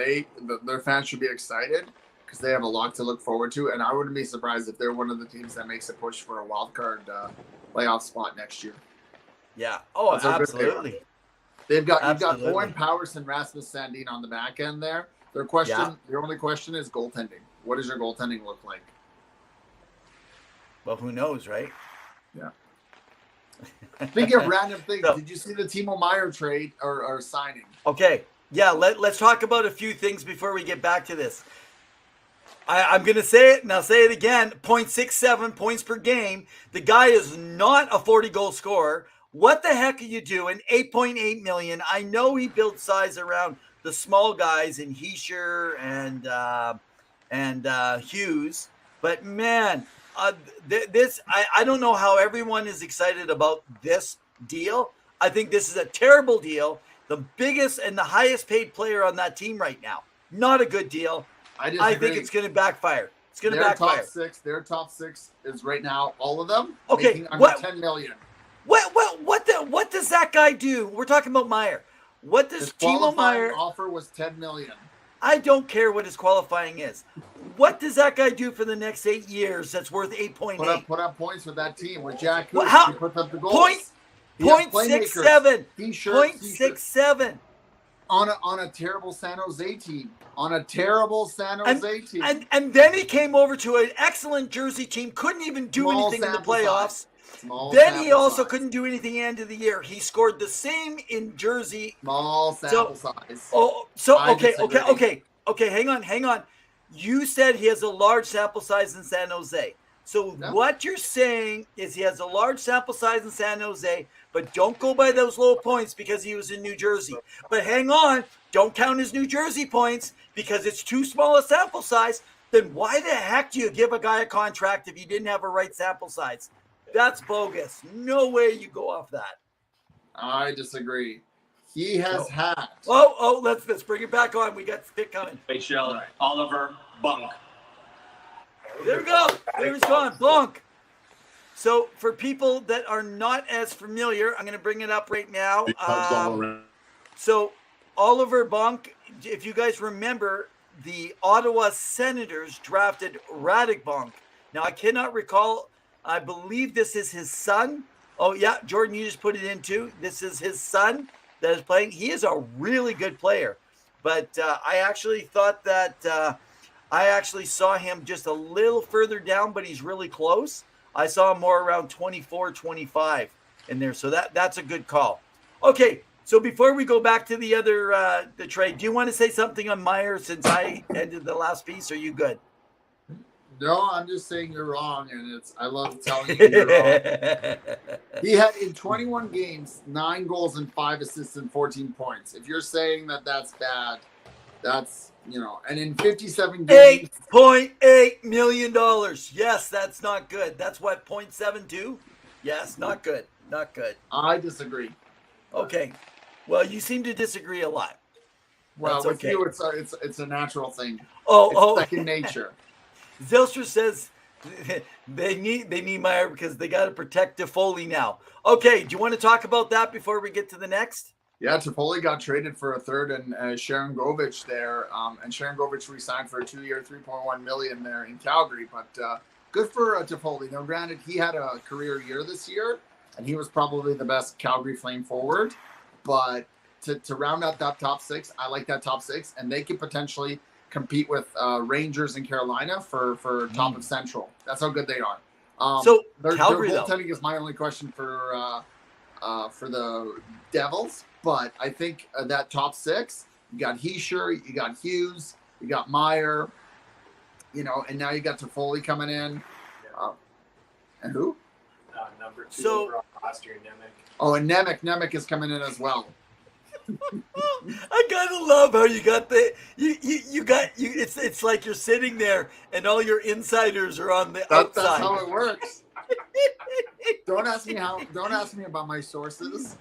their fans should be excited because they have a lot to look forward to. And I wouldn't be surprised if they're one of the teams that makes a push for a wild card playoff spot next year. Yeah. Oh, That's how good they are. absolutely. You've got Absolutely. Owen Powers and Rasmus Sandin on the back end there. Their only question is goaltending. What does your goaltending look like? Well, who knows, right? Yeah. Speaking of random things, did you see the Timo Meier trade or signing? Okay. Yeah, let's talk about a few things before we get back to this. I'm going to say it, and I'll say it again. 0.67 points per game. The guy is not a 40-goal scorer. What the heck are you doing? $8.8 million. I know he built size around the small guys in Heischer and Hughes, but man, I don't know how everyone is excited about this deal. I think this is a terrible deal. The biggest and the highest paid player on that team right now. Not a good deal. I think it's going to backfire. It's going to backfire. Their top six is right now, all of them, okay, making under $10 million. What does that guy do? We're talking about Meier. What does Timo Meier offer? Was $10 million. I don't care what his qualifying is. What does that guy do for the next 8 years that's worth 8.8? Put up points with that team with Jack. Well, how? He puts up the goals. 0.67. 0.67 on a terrible San Jose team. On a terrible San Jose team. And then he came over to an excellent Jersey team. Couldn't even do anything in the playoffs. Then he also couldn't do anything at the end of the year. He scored the same in Jersey. Small sample size. Okay. Hang on. You said he has a large sample size in San Jose. So what you're saying is he has a large sample size in San Jose, but don't go by those low points because he was in New Jersey. But hang on, don't count his New Jersey points because it's too small a sample size. Then why the heck do you give a guy a contract if you didn't have a right sample size? That's bogus. No way you go off that. I disagree. He has had. Let's bring it back on. We got it coming. HL, Oliver Bunk. There we go. There's gone. Blanc. So for people that are not as familiar, I'm going to bring it up right now. So Oliver Bunk, if you guys remember, the Ottawa Senators drafted Radek Bunk. Now I cannot recall. I believe this is his son. Oh, yeah, Jordan, you just put it in too. This is his son that is playing. He is a really good player. But I actually thought that I actually saw him just a little further down, but he's really close. I saw him more around 24, 25 in there. So that's a good call. Okay, so before we go back to the other the trade, do you want to say something on Meier since I ended the last piece? Are you good? No, I'm just saying you're wrong, and I love telling you you're wrong. He had in 21 games 9 goals and 5 assists and 14 points. If you're saying that that's bad, that's and in 57 games, $8.8 million. Yes, that's not good. That's what 0.72. Yes, not good. Not good. I disagree. Okay, well, you seem to disagree a lot. Well, that's with okay. you, it's a natural thing. It's second nature. Zylstra says they need Meier because they got to protect Toffoli now. Okay, do you want to talk about that before we get to the next? Yeah, Toffoli got traded for a third, and Sharon Govich there, and Sharon Govich re-signed for a 2-year, $3.1 million there in Calgary. But good for Toffoli. Now, granted, he had a career year this year, and he was probably the best Calgary Flame forward. But to round out that top 6, I like that top 6, and they could potentially compete with Rangers and Carolina for top of Central. That's how good they are. So their Calgary, goaltending is my only question for the Devils. But I think that top six, you got Heischer, you got Hughes, you got Meyer, and now you got Toffoli coming in. And who? Number 2 So- overall last year, Nemec. Oh, and Nemec is coming in as well. I gotta love how you got it's like you're sitting there and all your insiders are on the outside. That's how it works. Don't ask me about my sources.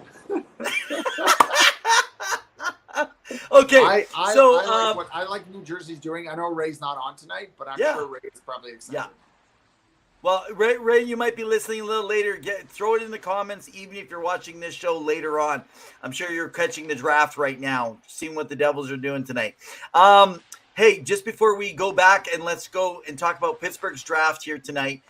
Okay, I like New Jersey's doing. I know Ray's not on tonight, but I'm sure Ray is probably excited. Yeah. Well, Ray, you might be listening a little later. Throw it in the comments, even if you're watching this show later on. I'm sure you're catching the draft right now, seeing what the Devils are doing tonight. Hey, just before we go back and let's go and talk about Pittsburgh's draft here tonight,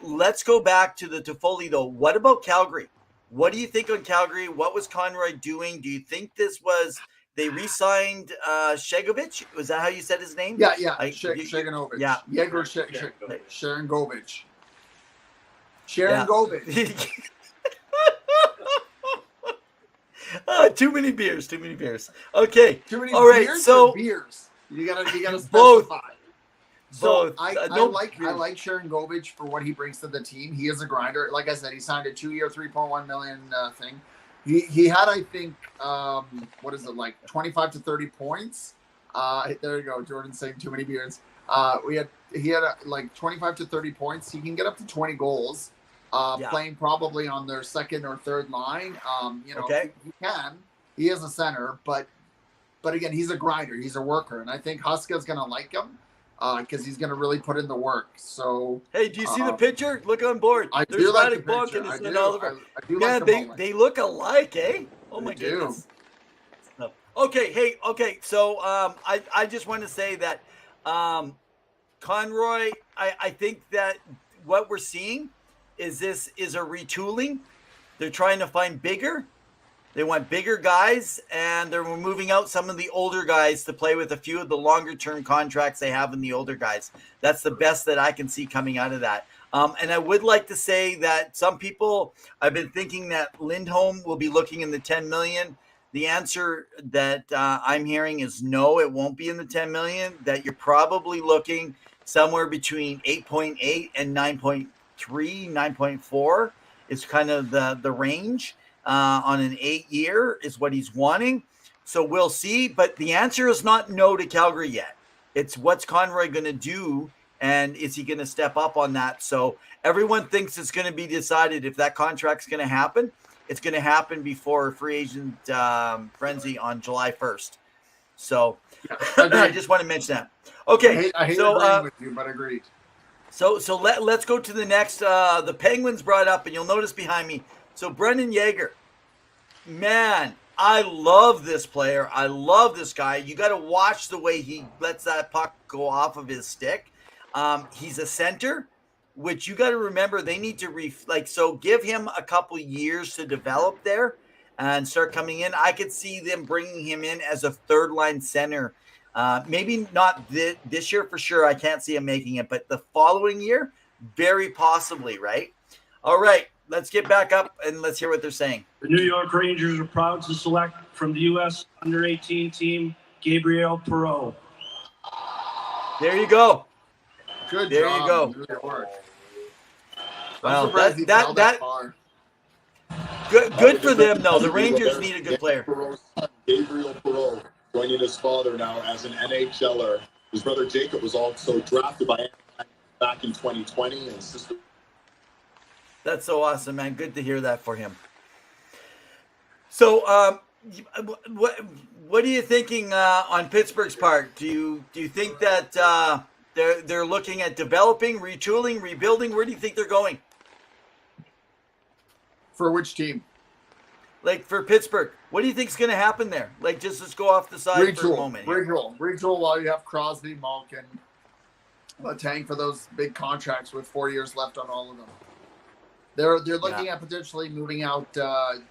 let's go back to the Toffoli, though. What about Calgary? What do you think on Calgary? What was Conroy doing? Do you think this was they re-signed Shegovich? Was that how you said his name? Yeah. Sharangovich. Yeah. Yegor Sharangovich. Sharangovich. Too many beers. Okay. Too many All right. beers So or beers. You gotta specify. Both. So Both. I like Sharangovich for what he brings to the team. He is a grinder. Like I said, he signed a 2-year, $3.1 million thing. He had, I think, 25 to 30 points. There you go. Jordan saying too many beers. He had like 25 to 30 points. He can get up to 20 goals. Playing probably on their second or third line. He can. He is a center, but again, he's a grinder. He's a worker, and I think Huska's gonna like him because he's gonna really put in the work. So hey, do you see the picture? Look on board. I There's do like the Bunk picture. and I his do. Oliver. I do Man, like the mullet. they look alike, eh? Oh my They do. goodness. Okay. So I just want to say that Conroy, I think that what we're seeing is a retooling. They're trying to find bigger. They want bigger guys, and they're moving out some of the older guys to play with a few of the longer-term contracts they have in the older guys. That's the best that I can see coming out of that. And I would like to say that some people, I've been thinking that Lindholm will be looking in the $10 million. The answer that I'm hearing is no, it won't be in the $10 million, that you're probably looking somewhere between 8.8 and 9.3, 9.4 is kind of the range. On an 8-year is what he's wanting. So we'll see. But the answer is not no to Calgary yet. It's what's Conroy going to do, and is he going to step up on that? So everyone thinks it's going to be decided if that contract's going to happen. It's going to happen before free agent frenzy on July 1st. So I just want to mention that. Okay. I hate agreeing with you, but agreed. So let's go to the next. The Penguins brought up, and you'll notice behind me. So Brendan Yeager, man, I love this player. I love this guy. You got to watch the way he lets that puck go off of his stick. He's a center, which you got to remember they need to so give him a couple years to develop there and start coming in. I could see them bringing him in as a third line center. Maybe not this year for sure. I can't see him making it, but the following year, very possibly, right? All right. Let's get back up and let's hear what they're saying. The New York Rangers are proud to select from the U.S. under-18 team, Gabriel Perreault. There you go. Good there job. You go. Good work. Well, that good for them, though. The Rangers need a good player. Gabriel Perreault joining his father now as an NHLer. His brother Jacob was also drafted by Anaheim back in 2020, and sister. That's so awesome, man. Good to hear that for him. So, what are you thinking on Pittsburgh's part? Do you think that they're looking at developing, retooling, rebuilding? Where do you think they're going? For which team? Like for Pittsburgh, what do you think is going to happen there? Like, just let's go off the side for a moment. Retool while you have Crosby, Malkin, Letang for those big contracts with 4 years left on all of them. They're looking at potentially moving out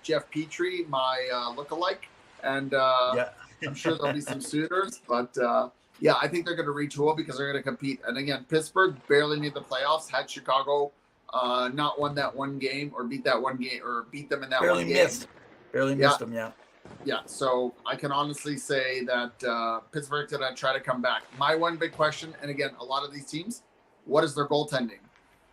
Jeff Petrie, my lookalike, and I'm sure there'll be some suitors. But I think they're going to retool because they're going to compete. And again, Pittsburgh barely made the playoffs. Had Chicago not won that one game or beat that one game or beat them in that barely one game. Barely missed them. Yeah. Yeah, so I can honestly say that Pittsburgh did not try to come back. My one big question, and again, a lot of these teams, what is their goaltending?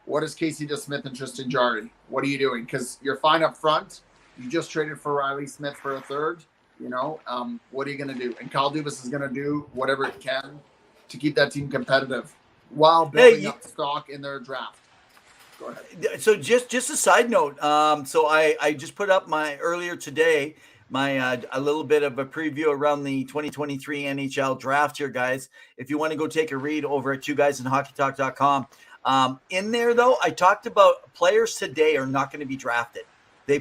What is Casey DeSmith and Tristan Jarry? What are you doing? Because you're fine up front. You just traded for Riley Smith for a third. What are you going to do? And Kyle Dubas is going to do whatever it can to keep that team competitive while building up stock in their draft. Go ahead. So just a side note. So I just put up earlier today a little bit of a preview around the 2023 NHL draft here, guys. If you want to go take a read over at twoguysinhockeytalk.com. In there, though, I talked about players today are not going to be drafted. They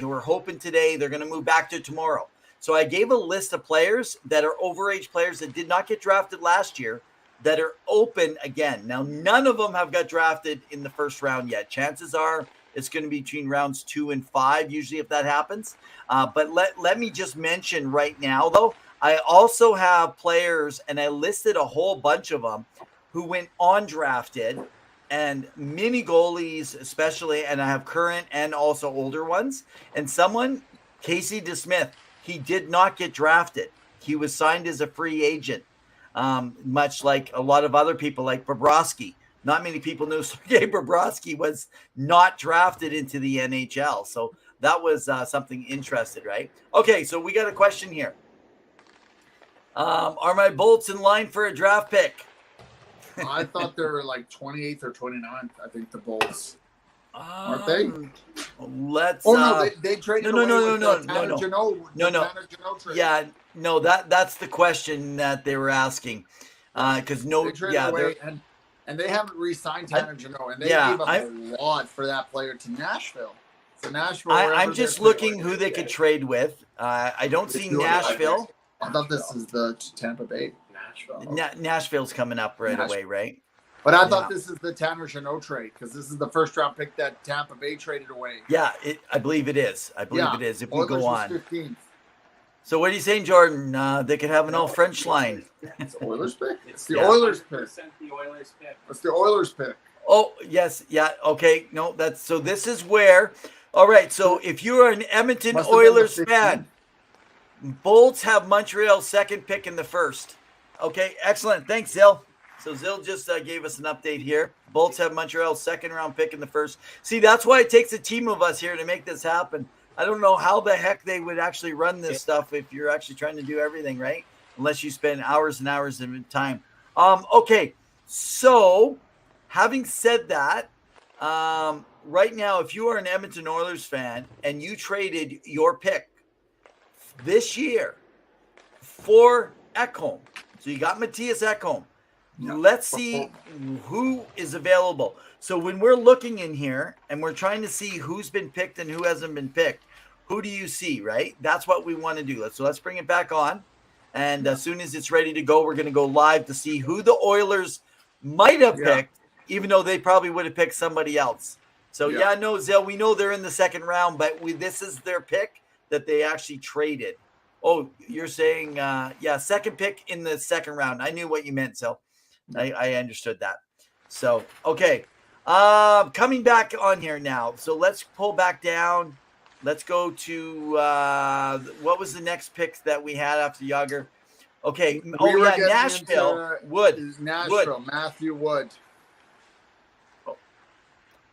were hoping today, they're going to move back to tomorrow. So I gave a list of players that are overage players that did not get drafted last year that are open again. Now, none of them have got drafted in the first round yet. Chances are it's going to be between rounds 2 and 5, usually, if that happens. But let me just mention right now, though, I also have players, and I listed a whole bunch of them, who went undrafted, and mini goalies especially, and I have current and also older ones. And someone, Casey DeSmith, he did not get drafted. He was signed as a free agent, much like a lot of other people like Bobrovsky. Not many people knew Sergei Bobrovsky was not drafted into the NHL. So that was something interesting, right? Okay, so we got a question here. Are my Bolts in line for a draft pick? I thought they were like 28th or 29th, I think, the Bolts. Aren't they? Let's. Oh no, they traded no. Tanner Jeannot trade. Yeah, no. That's the question that they were asking. Because they traded away, and they haven't re-signed Tanner Jeannot, and they gave up a lot for that player to Nashville. So Nashville. I'm just looking who they could trade with. I don't see Nashville. I thought this is the Tampa Bay. Nashville's coming up right away, right? But I thought this is the Tanner Jeannot trade because this is the first round pick that Tampa Bay traded away. Yeah, I believe it is. It is. If we go on. 15th. So what are you saying, Jordan? They could have an all French line. It's the Oilers pick. It's the Oilers pick. It's the Oilers pick. Oh yes, yeah. Okay, no, so this is where. All right, so if you are an Edmonton Oilers fan, Bolts have Montreal's second pick in the first. Okay, excellent. Thanks, Zill. So Zill just gave us an update here. Bolts have Montreal's second round pick in the first. See, that's why it takes a team of us here to make this happen. I don't know how the heck they would actually run this stuff if you're actually trying to do everything, right? Unless you spend hours and hours of time. Okay, so having said that, right now, if you are an Edmonton Oilers fan and you traded your pick this year for Ekholm, so you got Matthias Ekholm. Let's see who is available. So when we're looking in here and we're trying to see who's been picked and who hasn't been picked, who do you see, right? That's what we want to do. So let's bring it back on. And as soon as it's ready to go, we're going to go live to see who the Oilers might have picked, even though they probably would have picked somebody else. So, Zell, we know they're in the second round, but this is their pick that they actually traded. Oh, you're saying, second pick in the second round. I knew what you meant, Zell. I understood that. So, okay. Coming back on here now. So let's pull back down. Let's go to what was the next pick that we had after Yager? Okay. Nashville. Wood. Matthew Wood. Oh.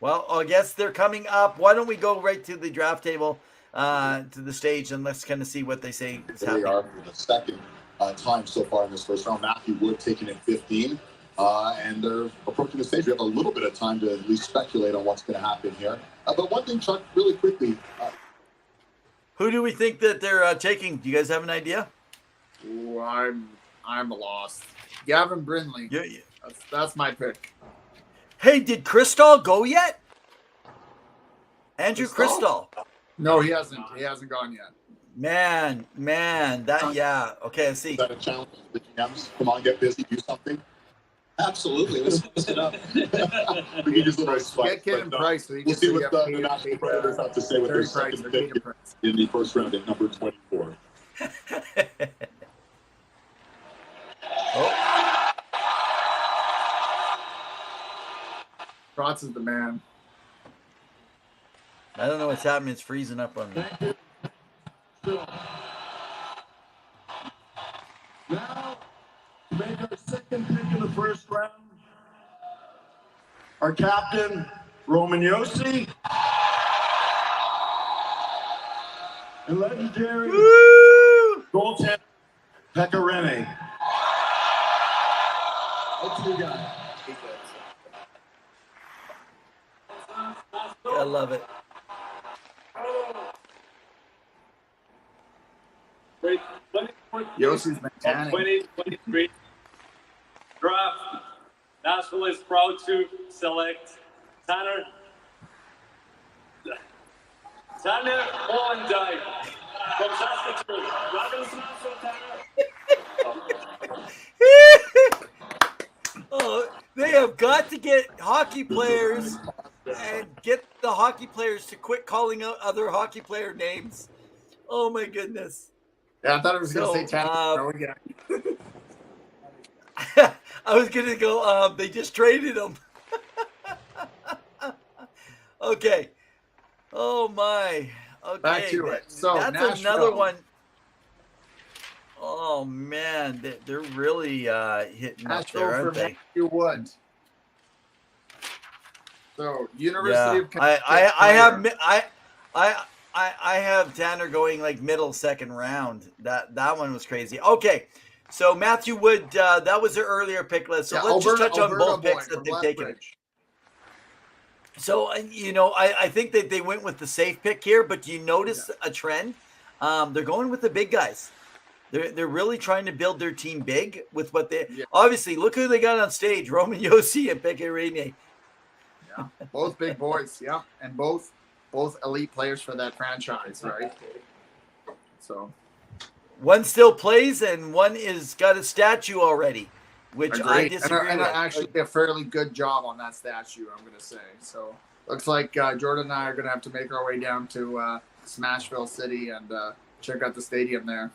Well, I guess they're coming up. Why don't we go right to the draft table, to the stage, and let's kind of see what they say is happening. They are for the second time so far in this first round. Matthew Wood taking in 15. And they're approaching the stage. We have a little bit of time to at least speculate on what's going to happen here. But one thing, Chuck, really quickly. Who do we think that they're taking? Do you guys have an idea? Ooh, I'm lost. Gavin Brindley. Yeah. That's my pick. Hey, did Cristall go yet? Andrew Cristall? No, he hasn't. He hasn't gone yet. Man, okay, I see. Is that a challenge? The GMs, come on, get busy, do something. Absolutely. Let's post it up. We can just get Kid and Price. So we'll see what the National Predators have to say with their second pick in the first round at number 24. Trotz is the man. I don't know what's happening. It's freezing up on me. Now, to make our second pick in the first round, our captain, Roman Yossi, and legendary goaltender, Pekka Rinne. What you got? I love it. Yossi's been tanning. 2023 draft. Nashville is proud to select Tanner Molendyke from Saskatoon. Welcome to Nashville, Tanner. Oh, they have got to get hockey players and get the hockey players to quit calling out other hockey player names. Oh my goodness. Yeah, I thought it was going to say Tanner. I was going to go, they just traded him. Okay. Oh my. Okay. Back to it. So that's Nashville. another one. Oh man, they're really hitting up there, aren't they? Matthew Wood. So University of Connecticut. I have Tanner going like middle second round. That one was crazy. Okay, so Matthew Wood, that was their earlier pick list. So let's just touch on both picks that they've taken. So I think that they went with the safe pick here, but do you notice a trend? They're going with the big guys. They're really trying to build their team big with what they obviously look who they got on stage: Roman Yossi and Pekka Rinne. Yeah, both big boys. Yeah, and both elite players for that franchise, right? So one still plays, and one is got a statue already, which agreed. I disagree and with. actually a fairly good job on that statue, I'm going to say. So looks like Jordan and I are going to have to make our way down to Smashville City and check out the stadium there.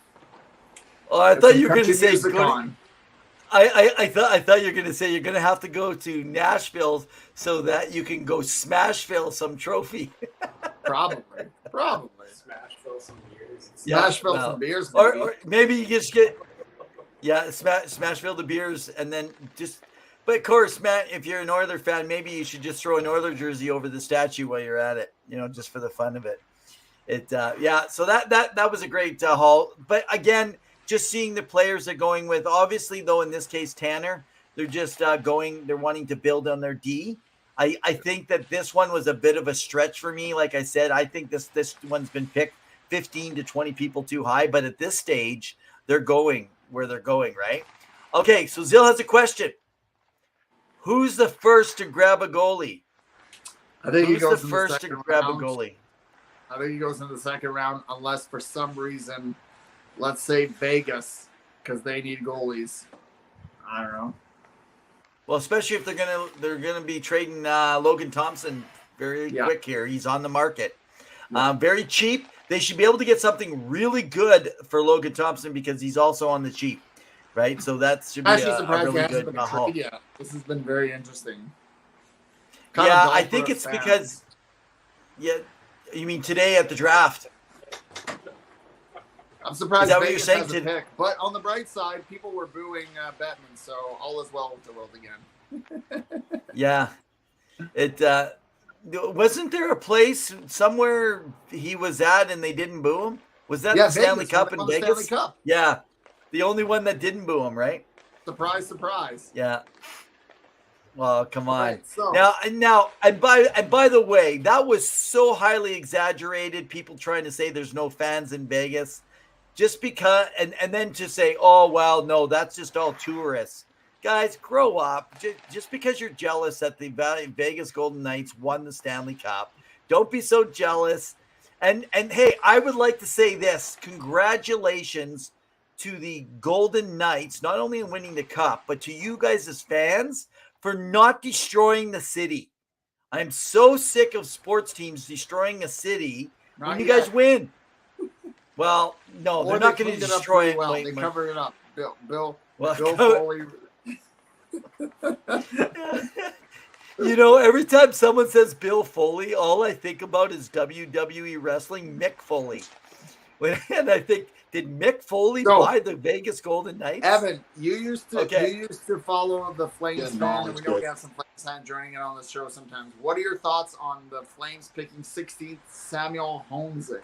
Oh, I thought you were going to say. I thought you were going to say you're going to have to go to Nashville so that you can go Smashville some trophy. Probably. Smashville some beers. Smashville some beers. Or maybe you just get Smashville the beers and then just. But of course, Matt, if you're an Oiler fan, maybe you should just throw an Oiler jersey over the statue while you're at it. Just for the fun of it. So that was a great haul. But again, just seeing the players they're going with, obviously, though, in this case, Tanner, they're just they're wanting to build on their D. I think that this one was a bit of a stretch for me. Like I said, I think this one's been picked 15 to 20 people too high. But at this stage, they're going where they're going, right? Okay, so Zill has a question. Who's the first to grab a goalie? I think Who's the first to grab a goalie? I think he goes in the second round unless for some reason, let's say Vegas, because they need goalies. I don't know. Well, especially if they're gonna be trading Logan Thompson very quick here. He's on the market, very cheap. They should be able to get something really good for Logan Thompson because he's also on the cheap, right? So that should be a really good haul. Yeah, this has been very interesting. I think it's because you mean today at the draft? I'm surprised is that Vegas what you're has a pick. But on the bright side, people were booing Bettman, so all is well with the world again. Yeah. It wasn't there a place somewhere he was at and they didn't boo him? Was that the Stanley Cup in Vegas? Stanley Cup. Yeah. The only one that didn't boo him, right? Surprise, surprise. Yeah. Well, come on. Right, so. Now, by the way, that was so highly exaggerated. People trying to say there's no fans in Vegas, just because, and then to say, oh well, no, that's just all tourists. Guys, grow up. Just because you're jealous that the Vegas Golden Knights won the Stanley Cup, don't be so jealous. And hey, I would like to say this: congratulations to the Golden Knights, not only in winning the cup, but to you guys as fans for not destroying the city. I'm so sick of sports teams destroying a city when you guys win. Well, no, they're not going to destroy it. Well. They covered it up. Bill Foley. Every time someone says Bill Foley, all I think about is WWE wrestling Mick Foley. And I think Did Mick Foley buy the Vegas Golden Knights? Evan, you used to follow the Flames fan, and we know we have some Flames fan joining in on the show sometimes. What are your thoughts on the Flames picking 16th Samuel Honzek?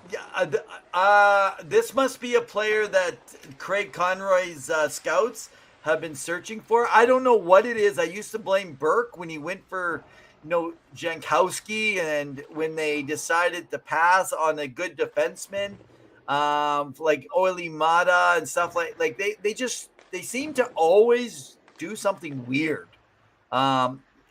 Yeah, this must be a player that Craig Conroy's scouts have been searching for. I don't know what it is. I used to blame Burke when he went for Jankowski, and when they decided to pass on a good defenseman like Oily Mata and stuff like they seem to always do something weird,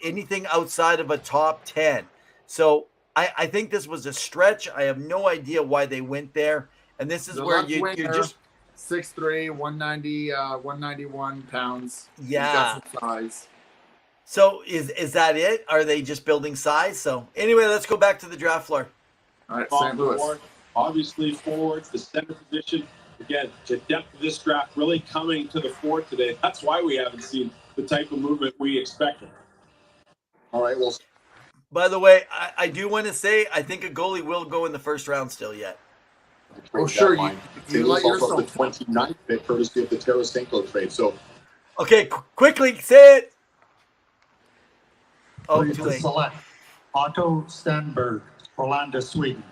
anything outside of a top 10. So I think this was a stretch. I have no idea why they went there, and this is where you're just 6'3", 190, 191 pounds. Yeah. He's got some size. So is that it? Are they just building size? So anyway, let's go back to the draft floor. All right, St. Louis. Obviously, forwards, the center position. Again, the depth of this draft really coming to the fore today. That's why we haven't seen the type of movement we expected. All right, well. By the way, I do want to say I think a goalie will go in the first round still yet. Oh, sure. You let yourself the 29th pick, courtesy of the Tarasenko trade. So, okay, quickly say it. Oh, too late. Select Otto Stenberg, Orlando, Sweden.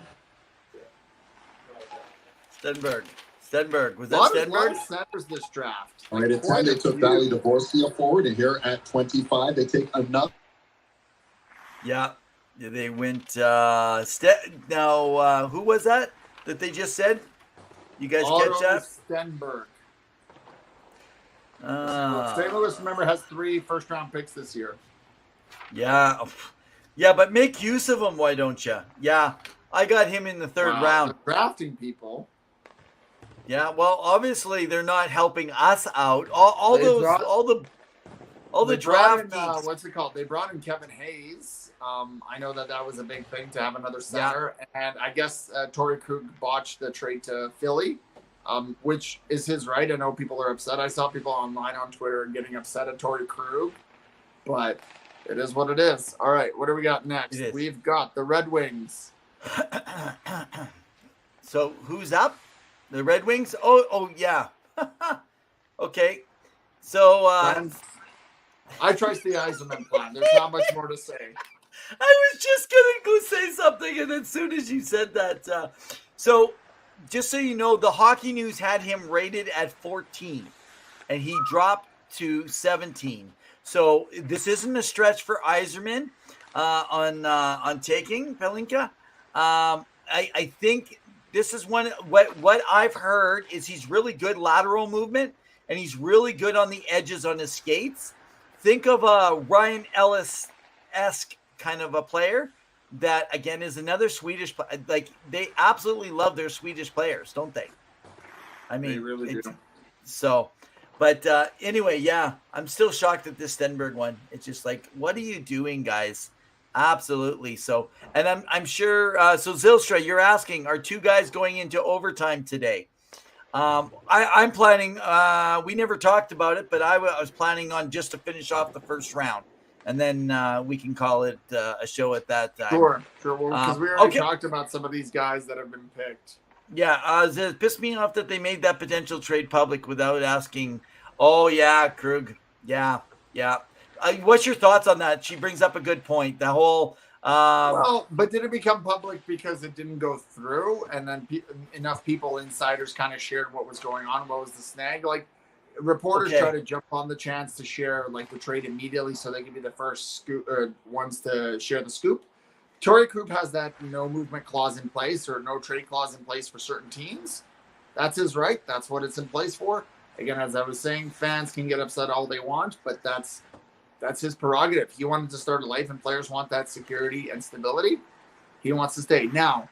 Stenberg. Was that Stenberg? A lot of centers this draft. All right, at 10, they took Valley Dvorsky forward, and here at 25, they take another. Yeah, they went. Now, who was that they just said? You guys catch that? Stenberg. St. Louis, remember, has 3 first-round picks this year. Yeah, but make use of them. Why don't you? Yeah, I got him in the third round. Drafting people. Yeah, well, obviously they're not helping us out. All the draft. What's it called? They brought in Kevin Hayes. I know that was a big thing to have another center, and I guess Torrey Krug botched the trade to Philly, which is his right. I know people are upset. I saw people online on Twitter getting upset at Torrey Krug, but it is what it is. All right, what do we got next? We've got the Red Wings. So who's up? The Red Wings? Oh yeah. Okay. So I trust the Yzerman plan. There's not much more to say. I was just gonna go say something, and as soon as you said that, so just so you know, the Hockey News had him rated at 14, and he dropped to 17. So this isn't a stretch for Yzerman on taking Pelinka. I think this is what I've heard is he's really good lateral movement, and he's really good on the edges on his skates. Think of a Ryan Ellis-esque kind of a player that, again, is another Swedish. Like, they absolutely love their Swedish players, don't they? I mean, they really do. So, but anyway, yeah, I'm still shocked at this Stenberg one. It's just like, what are you doing, guys? Absolutely. So, and I'm sure. So Zylstra, you're asking, are 2 guys going into overtime today? I'm planning. We never talked about it, but I was planning on just to finish off the first round, and then we can call it a show at that time. Sure. Because we already talked about some of these guys that have been picked. Yeah, it pissed me off that they made that potential trade public without asking. Oh yeah, Krug. Yeah. What's your thoughts on that? She brings up a good point. The whole. Well, but did it become public because it didn't go through, and then enough people, insiders, kind of shared what was going on? What was the snag? Like, reporters try to jump on the chance to share like the trade immediately, so they can be the first ones to share the scoop. Torrey Krug has that no movement clause in place, or no trade clause in place for certain teams. That's his right. That's what it's in place for. Again, as I was saying, fans can get upset all they want, but that's his prerogative. He wanted to start a life, and players want that security and stability. He wants to stay. Now,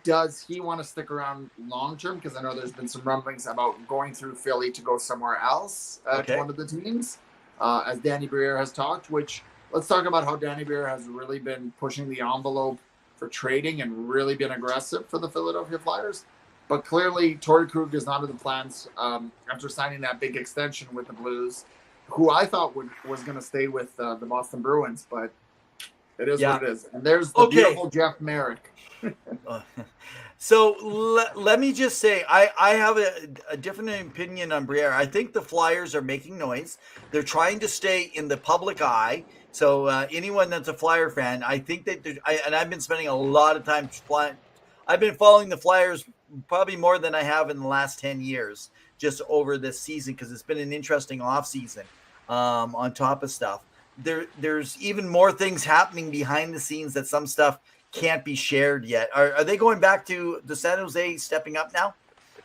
does he want to stick around long term? Because I know there's been some rumblings about going through Philly to go somewhere else to one of the teams, as Danny Briere has talked. Which, let's talk about how Danny Briere has really been pushing the envelope for trading and really been aggressive for the Philadelphia Flyers. But clearly, Torrey Krug is not in the plans after signing that big extension with the Blues, who I thought was going to stay with the Boston Bruins, but it is what it is. And there's the beautiful Jeff Merrick. So let me just say, I have a different opinion on Briere. I think the Flyers are making noise. They're trying to stay in the public eye. So anyone that's a Flyer fan, I think that and I've been spending a lot of time flying. I've been following the Flyers probably more than I have in the last 10 years just over this season because it's been an interesting off season on top of stuff. There's even more things happening behind the scenes that some stuff can't be shared yet. Are they going back to the San Jose stepping up now?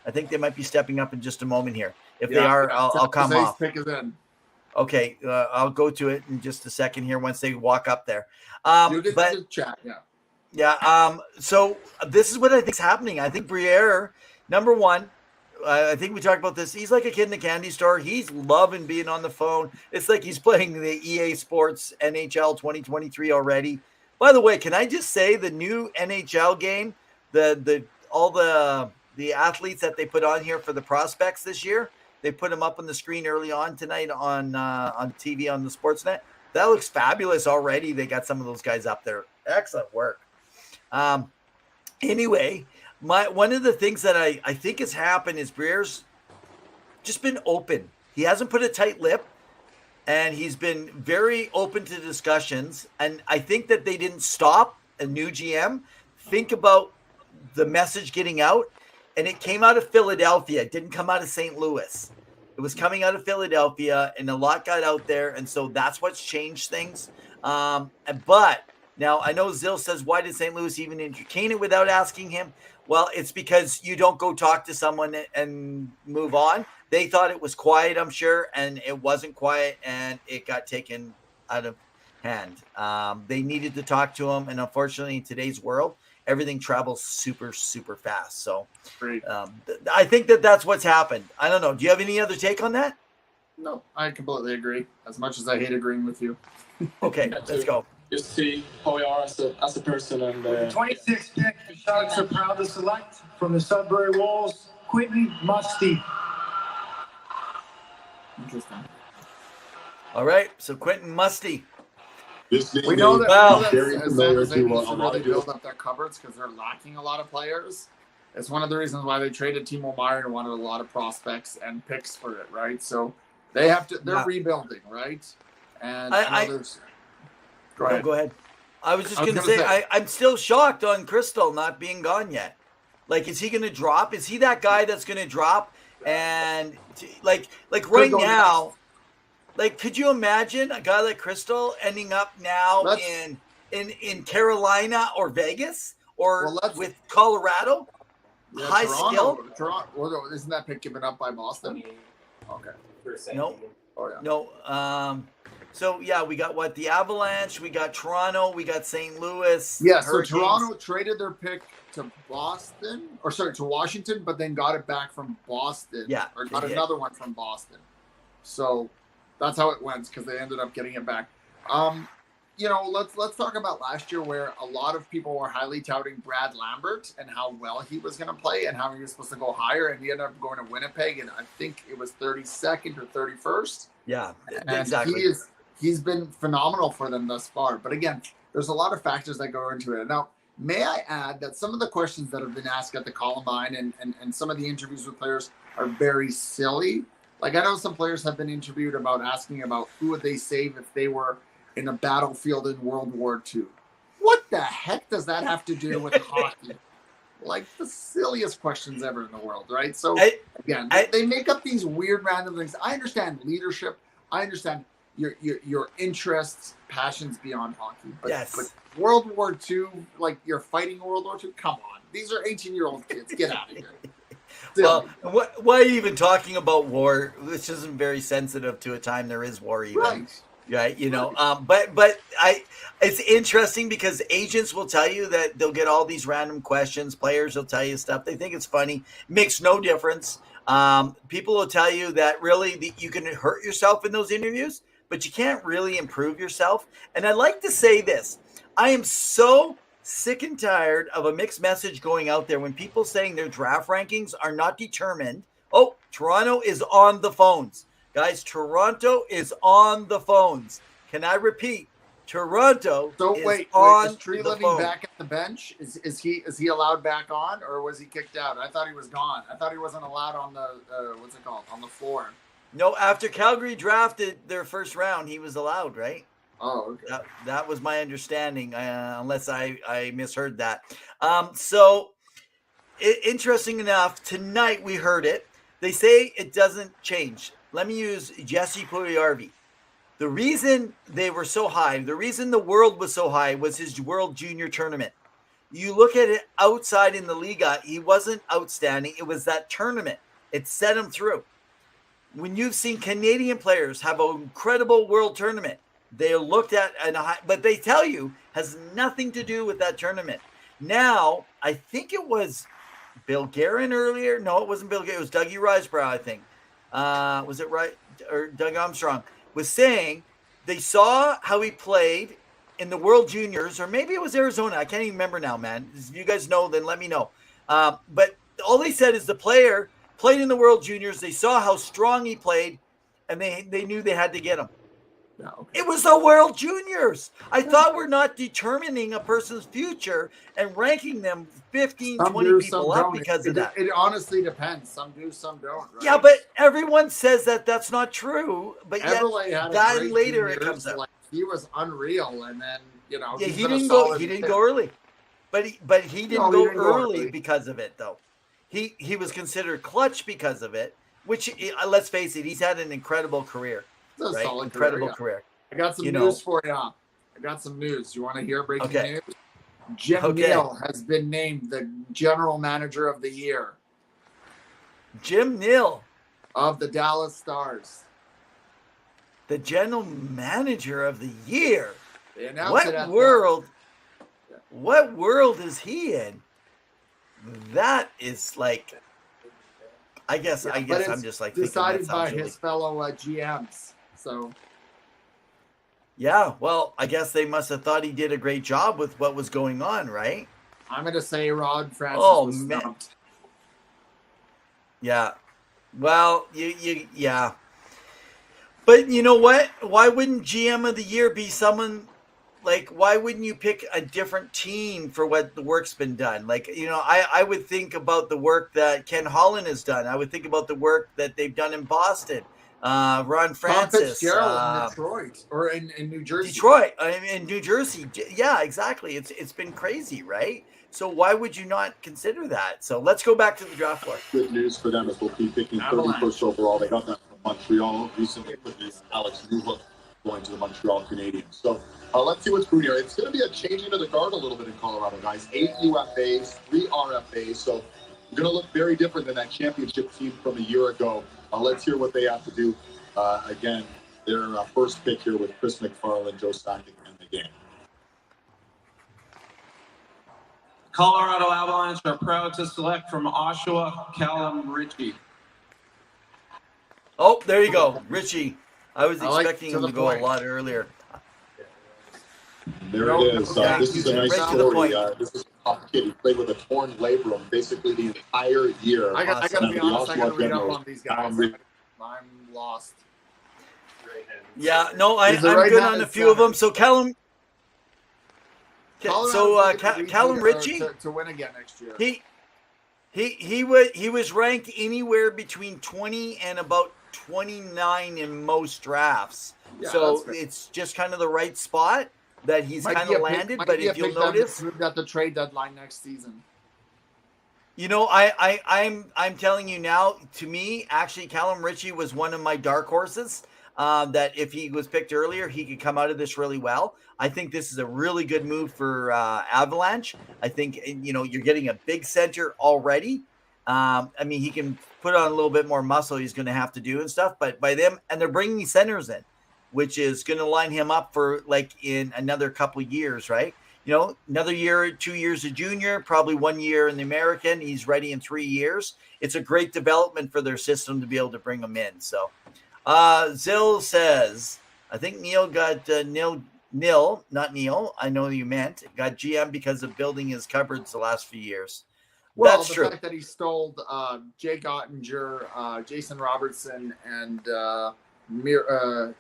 I think they might be stepping up in just a moment here. If they are, I'll come off. Pick is in. Okay, I'll go to it in just a second here once they walk up there. Chat, yeah. Yeah. So this is what I think is happening. I think Briere, number one, I think we talked about this. He's like a kid in a candy store. He's loving being on the phone. It's like he's playing the EA Sports NHL 2023 already. By the way, can I just say the new NHL game, all the athletes that they put on here for the prospects this year, they put them up on the screen early on tonight on TV on the Sportsnet. That looks fabulous already. They got some of those guys up there. Excellent work. Anyway, one of the things that I think has happened is Briere's just been open. He hasn't put a tight lip. And he's been very open to discussions. And I think that they didn't stop a new GM. Think about the message getting out. And it came out of Philadelphia. It didn't come out of St. Louis. It was coming out of Philadelphia. And a lot got out there. And so that's what's changed things. But now I know Zill says, why did St. Louis even entertain it without asking him? Well, it's because you don't go talk to someone and move on. They thought it was quiet, I'm sure, and it wasn't quiet, and it got taken out of hand. They needed to talk to him, and unfortunately, in today's world, everything travels super, super fast. So I think that's what's happened. I don't know. Do you have any other take on that? No, I completely agree. As much as I hate agreeing with you. Okay, let's go. Just see how you are as a person. And 26th pick, the Sharks are proud to select from the Sudbury Wolves, Quentin Musty. Interesting. All right, so Quentin Musty. We know that, wow. Very familiar to a lot of build up their cupboards because they're lacking a lot of players. It's one of the reasons why they traded Timo Meier and wanted a lot of prospects and picks for it, right? So they have to. They're rebuilding, right? And Go ahead. I was just going to say, I'm still shocked on Crystal not being gone yet. Like, is he going to drop? Is he that guy that's going to drop? And like right now, like, could you imagine a guy like Crystal ending up now in Carolina or Vegas or with Colorado? Yeah, high skill. Toronto, isn't that pick given up by Boston? Okay. No. Oh yeah. No. So yeah, we got the Avalanche, we got Toronto, we got St. Louis. Yeah, Hurricanes. So Toronto traded their pick to Washington, but then got it back from Boston. Yeah, or got another one from Boston. So that's how it went because they ended up getting it back. Let's talk about last year where a lot of people were highly touting Brad Lambert and how well he was going to play and how he was supposed to go higher, and he ended up going to Winnipeg, and I think it was 32nd or 31st. Yeah, and exactly. He's been phenomenal for them thus far. But again, there's a lot of factors that go into it. Now, may I add that some of the questions that have been asked at the Columbine and some of the interviews with players are very silly. Like, I know some players have been interviewed about asking about who would they save if they were in a battlefield in World War II. What the heck does that have to do with hockey? Like, the silliest questions ever in the world, right? So, they make up these weird random things. I understand leadership. I understand your interests, passions beyond hockey. But World War II, like you're fighting World War II, come on. These are 18-year-old kids. Get out of here. Well, why are you even talking about war? This isn't very sensitive to a time there is war even. Right. Right, but it's interesting because agents will tell you that they'll get all these random questions. Players will tell you stuff. They think it's funny. Makes no difference. People will tell you that really you can hurt yourself in those interviews, but you can't really improve yourself. And I'd like to say this. I am so sick and tired of a mixed message going out there when people saying their draft rankings are not determined. Oh, Toronto is on the phones. Guys, Toronto is on the phones. Can I repeat? Toronto So is wait, on is Tree the Living phone. back at the bench? Is he allowed back on, or was he kicked out? I thought he was gone. I thought he wasn't allowed on the what's it called, on the floor. No, after Calgary drafted their first round, he was allowed, right? Oh, okay. That was my understanding, unless I misheard that. So, interesting enough, tonight we heard it. They say it doesn't change. Let me use Jesse Puljujarvi. The reason they were so high, the reason the world was so high was his World Junior Tournament. You look at it outside in the Liga, he wasn't outstanding. It was that tournament. It set him through. When you've seen Canadian players have an incredible world tournament, they are looked at, but they tell you has nothing to do with that tournament. Now, I think it was Bill Guerin earlier. No, it wasn't Bill Guerin. It was Dougie Risebrough, I think. Was it right? Or Doug Armstrong was saying they saw how he played in the World Juniors, or maybe it was Arizona. I can't even remember now, man. If you guys know, then let me know. But all they said is the player played in the World Juniors. They saw how strong he played, and they knew they had to get him. Yeah, okay. It was the World Juniors. I thought we're not determining a person's future and ranking them 15, Some 20 do, people some up don't. because of that. It honestly depends. Some do, some don't. Right? Yeah, but everyone says that that's not true. But Everlay yet, had a that great later juniors, it comes out. like, he was unreal, and then Yeah, he's he been a didn't go. solid He didn't kid. go early, but he didn't No, he go didn't go early early. because of it, though. He was considered clutch because of it. Which, let's face it, he's had an incredible career. It's a Right, solid incredible career. career. I got some You news know. for you. I got some news. You want to hear breaking Okay. news? Jim Okay. Neal has been named the general manager of the year Jim Neal, of the Dallas Stars. the general manager of the year. They announced it What at world? What world is he in? That is like, I guess but I'm it's just like thinking that decided by sounds really. his fellow GMs. So Yeah, well, I guess they must have thought he did a great job with what was going on, right? I'm going to say Rod Francis was man. stumped. Yeah. Well, yeah. But you know what? Why wouldn't GM of the year be someone like, why wouldn't you pick a different team for what the work's been done? Like, I would think about the work that Ken Holland has done. I would think about the work that they've done in Boston. Ron Francis. Tom Fitzgerald in Detroit or in New Jersey. Detroit, in New Jersey. Yeah, exactly. It's been crazy, right? So why would you not consider that? So let's go back to the draft floor. Good news for them is we'll be picking Avalanche. 31st overall. They got that from Montreal recently with this Alex Newhook going to the Montreal Canadiens. So let's see what's brewing here. It's going to be a changing of the guard a little bit in Colorado, guys. 8 UFAs, 3 RFAs. So it's going to look very different than that championship team from a year ago. Let's hear what they have to do. Again, their first pick here with Chris McFarland, Joe Sakic, and the game. Colorado Avalanche are proud to select from Oshawa, Callum Ritchie. Oh, there you go, Richie. I was I like expecting to him the to go point. a lot earlier. There Nope. it is. Yeah, This is a nice right to the story. point. This is a tough kid. He played with a torn labrum basically the entire year. I got to be The honest. I got to Oshawa read up Generals. on these guys. I'm lost. Yeah, no, I'm He's the right good hand on a and few of center. them. So Callum, Colorado's looking to Callum redo Ritchie, to win again next year. he was ranked anywhere between 20 and about 29 in most drafts. Yeah, So that's fair. it's just kind of the right spot that he's Might kind be of a pick- landed. might But be a if you'll pick that notice, moved at the trade deadline next season. I'm telling you now. To me, actually, Callum Ritchie was one of my dark horses. That if he was picked earlier, he could come out of this really well. I think this is a really good move for Avalanche. I think you're getting a big center already. I mean, he can put on a little bit more muscle. He's going to have to do and stuff. But by them, and they're bringing centers in, which is going to line him up for like in another couple of years, right? Another year, 2 years a junior, probably 1 year in the American. He's ready in 3 years. It's a great development for their system to be able to bring him in. So, Zill says, I think Neil got Nil, not Neil. I know you meant got GM because of building his cupboards the last few years. Well, That's the true. fact that he stole Jake Ottinger, Jason Robertson, and Mira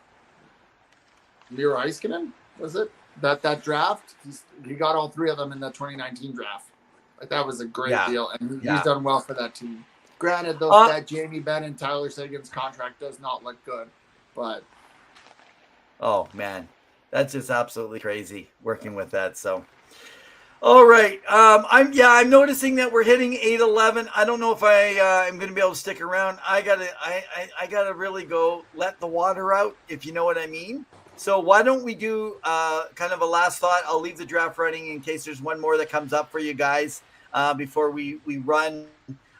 Heiskanen. was it? That draft, he got all 3 of them in the 2019 draft. Like, that was a great deal, and he's done well for that team. Granted, though, that Jamie Benn and Tyler Seguin's contract does not look good, but oh man, that's just absolutely crazy working with that. So, all right, I'm noticing that we're hitting 8:11. I don't know if I'm going to be able to stick around. I gotta really go let the water out, if you know what I mean. So why don't we do kind of a last thought? I'll leave the draft running in case there's one more that comes up for you guys before we run.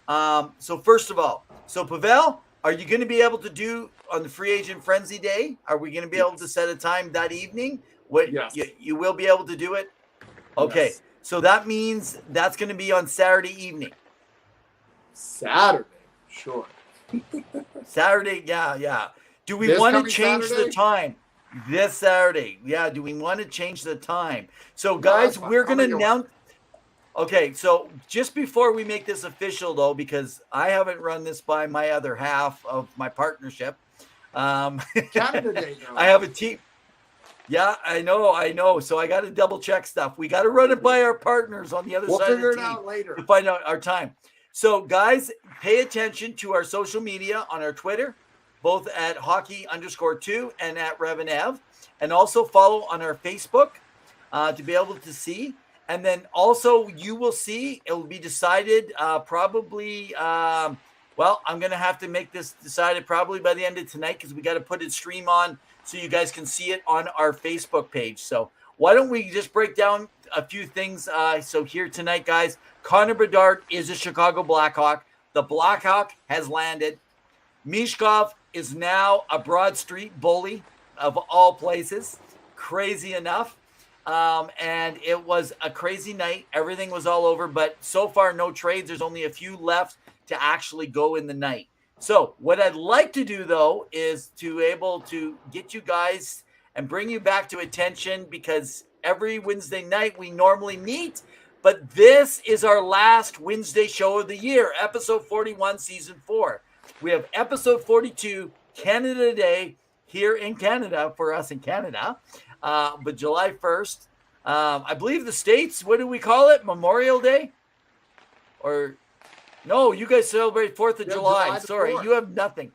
So first of all, Pavel, are you going to be able to do on the free agent frenzy day? Are we going to be able to set a time that evening? Yes. You will be able to do it? Okay. Yes. So that means that's going to be on Saturday evening. Saturday, sure. Saturday, yeah. Do we want to change the time? This Saturday. Yeah, do we want to change the time? So guys, we're going to announce. Okay, so just before we make this official, though, because I haven't run this by my other half of my partnership. Canada Day, I have a team. Yeah, I know. So I got to double check stuff. We got to run it by our partners on the other side of the team. We'll figure it out later to find out our time. So, guys, pay attention to our social media on our Twitter, both at hockey_2 and at RevNev, and also follow on our Facebook to be able to see. And then also you will see, it will be decided probably, I'm going to have to make this decided probably by the end of tonight because we got to put it stream on so you guys can see it on our Facebook page. So why don't we just break down a few things. So here tonight, guys, Connor Bedard is a Chicago Blackhawk. The Blackhawk has landed. Mishkov is now a Broad Street bully of all places. Crazy enough. And it was a crazy night. Everything was all over, but so far no trades. There's only a few left to actually go in the night. So what I'd like to do, though, is to able to get you guys and bring you back to attention because every Wednesday night we normally meet, but this is our last Wednesday show of the year, episode 41, season 4. We have episode 42, Canada Day, here in Canada, for us in Canada, but July 1st. I believe the States, what do we call it? Memorial Day? Or, no, you guys celebrate 4th of July. Sorry, 4th. You have nothing.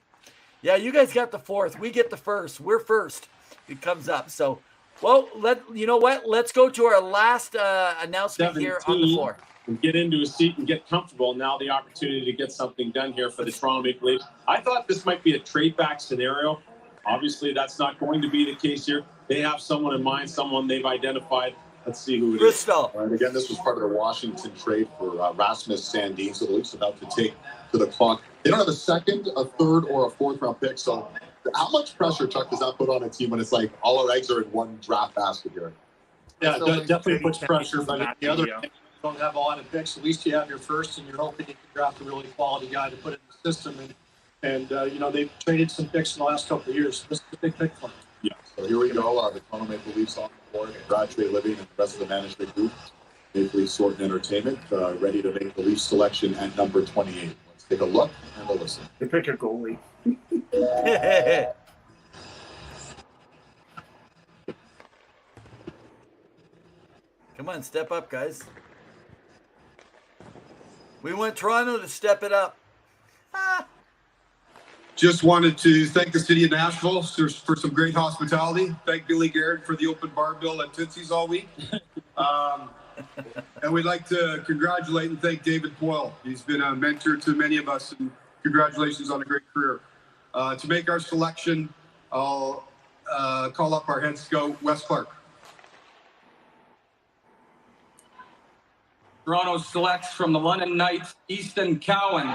Yeah, you guys got the 4th. We get the 1st. We're first. It comes up. So, well, you know what? Let's go to our last announcement here on the floor. And get into a seat and get comfortable. Now the opportunity to get something done here for the Toronto Maple Leafs. I thought this might be a trade back scenario. Obviously, that's not going to be the case here. They have someone in mind, someone they've identified. Let's see who it is. Bristol. All right, again, this was part of the Washington trade for Rasmus Sandin. So the Leafs about to take to the clock. They don't have a second, a third, or a fourth-round pick. So how much pressure, Chuck, does that put on a team when it's like all our eggs are in one draft basket here? Yeah, it definitely puts pressure. But the other thing, you don't have a lot of picks. At least you have your first, and you're hoping you can draft a really quality guy to put in the system. And they've traded some picks in the last couple of years. This is a big pick for them. Yeah. So here we go. The Toronto Maple Leafs on the board. Congratulate Living and the rest of the management group. Maple Leafs Sport and Entertainment ready to make the Leafs selection at number 28. Let's take a look and a listen. They pick a goalie. Come on, step up, guys. We want Toronto to step it up. Just wanted to thank the city of Nashville for some great hospitality. Thank Billy Garrett for the open bar bill at Tootsie's all week. And we'd like to congratulate and thank David Poyle. He's been a mentor to many of us, and congratulations on a great career. To make our selection, I'll call up our head scout, Wes Clark. Toronto selects from the London Knights, Easton Cowan.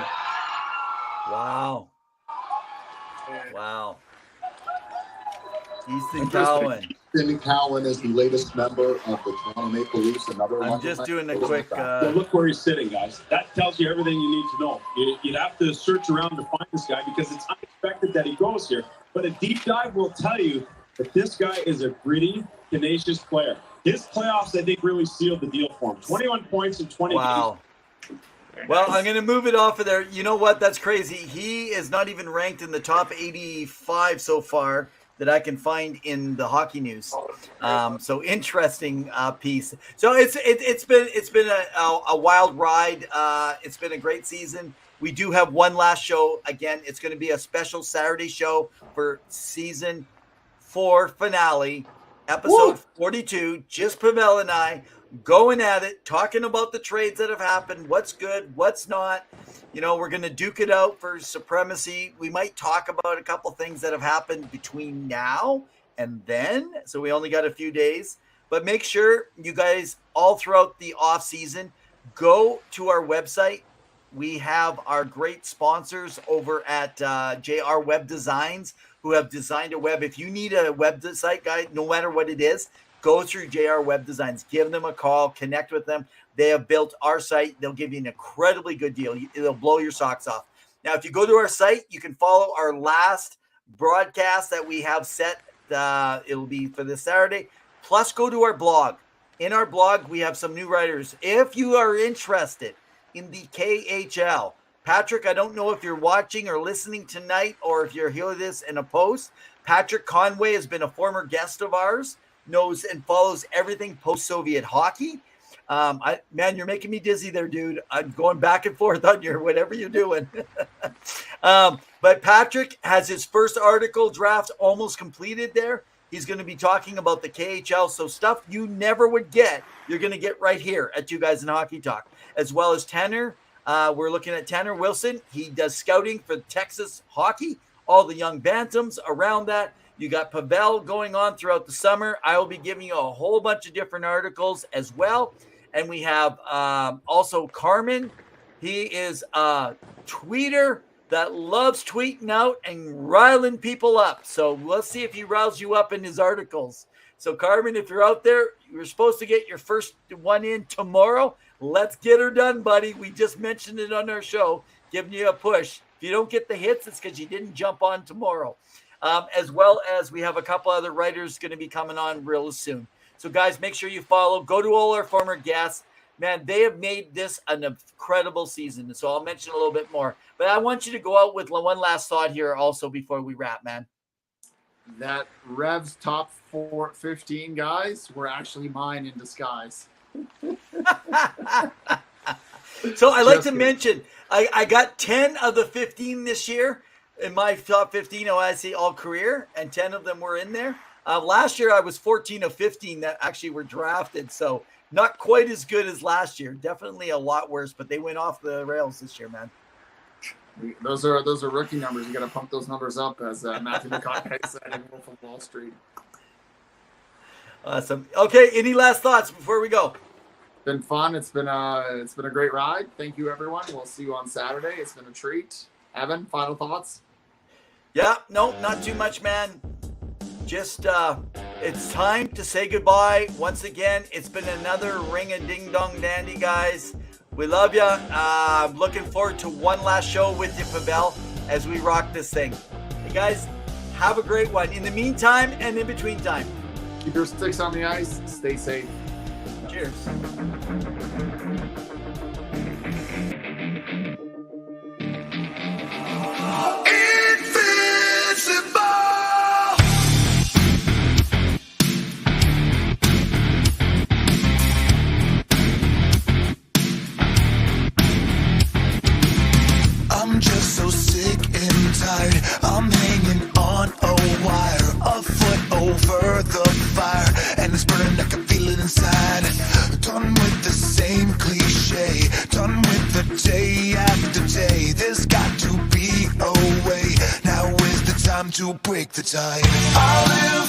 Wow. Easton Cowan. Easton Cowan is the latest member of the Toronto Maple Leafs. I'm just doing a quick... So look where he's sitting, guys. That tells you everything you need to know. You'd have to search around to find this guy because it's unexpected that he goes here. But a deep dive will tell you that this guy is a gritty, tenacious player. His playoffs, I think, really sealed the deal for him. 21 points in 20 games. Well, I'm going to move it off of there. You know what? That's crazy. He is not even ranked in the top 85 so far that I can find in the hockey news. So interesting piece. So it's been a wild ride. It's been a great season. We do have one last show. Again, it's going to be a special Saturday show for season 4 finale, episode 42. Just Pavel and I going at it, talking about the trades that have happened, what's good, what's not. You know, we're going to duke it out for supremacy. We might talk about a couple things that have happened between now and then. So we only got a few days. But make sure you guys all throughout the off season go to our website. We have our great sponsors over at JR Web Designs who have designed a web. If you need a web site, guy, no matter what it is, go through JR Web Designs. Give them a call. Connect with them. They have built our site. They'll give you an incredibly good deal. It'll blow your socks off. Now, if you go to our site, you can follow our last broadcast that we have set. It'll be for this Saturday. Plus, go to our blog. In our blog, we have some new writers. If you are interested in the KHL, Patrick, I don't know if you're watching or listening tonight or if you're hearing this in a post. Patrick Conway has been a former guest of ours, knows and follows everything post-Soviet hockey. Man, you're making me dizzy there, dude. I'm going back and forth on your whatever you're doing. But Patrick has his first article draft almost completed there. He's going to be talking about the KHL. So stuff you never would get, you're going to get right here at You Guys in Hockey Talk, as well as Tanner. We're looking at Tanner Wilson. He does scouting for Texas hockey, all the young bantams around that. You got Pavel going on throughout the summer. I will be giving you a whole bunch of different articles as well. And we have also Carmen. He is a tweeter that loves tweeting out and riling people up. So let's see if he riles you up in his articles. So Carmen, if you're out there, you're supposed to get your first one in tomorrow. Let's get her done, buddy. We just mentioned it on our show, giving you a push. If you don't get the hits, it's because you didn't jump on tomorrow. As well as we have a couple other writers going to be coming on real soon. So, guys, make sure you follow. Go to all our former guests. Man, they have made this an incredible season. So I'll mention a little bit more. But I want you to go out with one last thought here also before we wrap, man. That Rev's top 15 guys were actually mine in disguise. So I like to mention, I got 10 of the 15 this year in my top 15 OIC all career, and 10 of them were in there. Last year, I was 14 of 15 that actually were drafted, so not quite as good as last year. Definitely a lot worse, but they went off the rails this year, man. Those are rookie numbers. You got to pump those numbers up, as Matthew McConaughey said in Wolf of Wall Street. Awesome. Okay, any last thoughts before we go? Been fun. It's been a great ride. Thank you, everyone. We'll see you on Saturday. It's been a treat. Evan, final thoughts? Yeah, no, not too much, man. Just it's time to say goodbye. Once again, it's been another ring-a-ding-dong-dandy, guys. We love you. I'm looking forward to one last show with you, Pavel, as we rock this thing. Hey, guys, have a great one. In the meantime and in between time. Keep your sticks on the ice. Stay safe. Cheers. I'm just so sick and tired. I'm hanging on a wire, a foot over the fire, and it's burning. I can feel it inside. Done with the same cliche, done with the day after day. There's got to be a way. Now is the time to break the tide. I'll live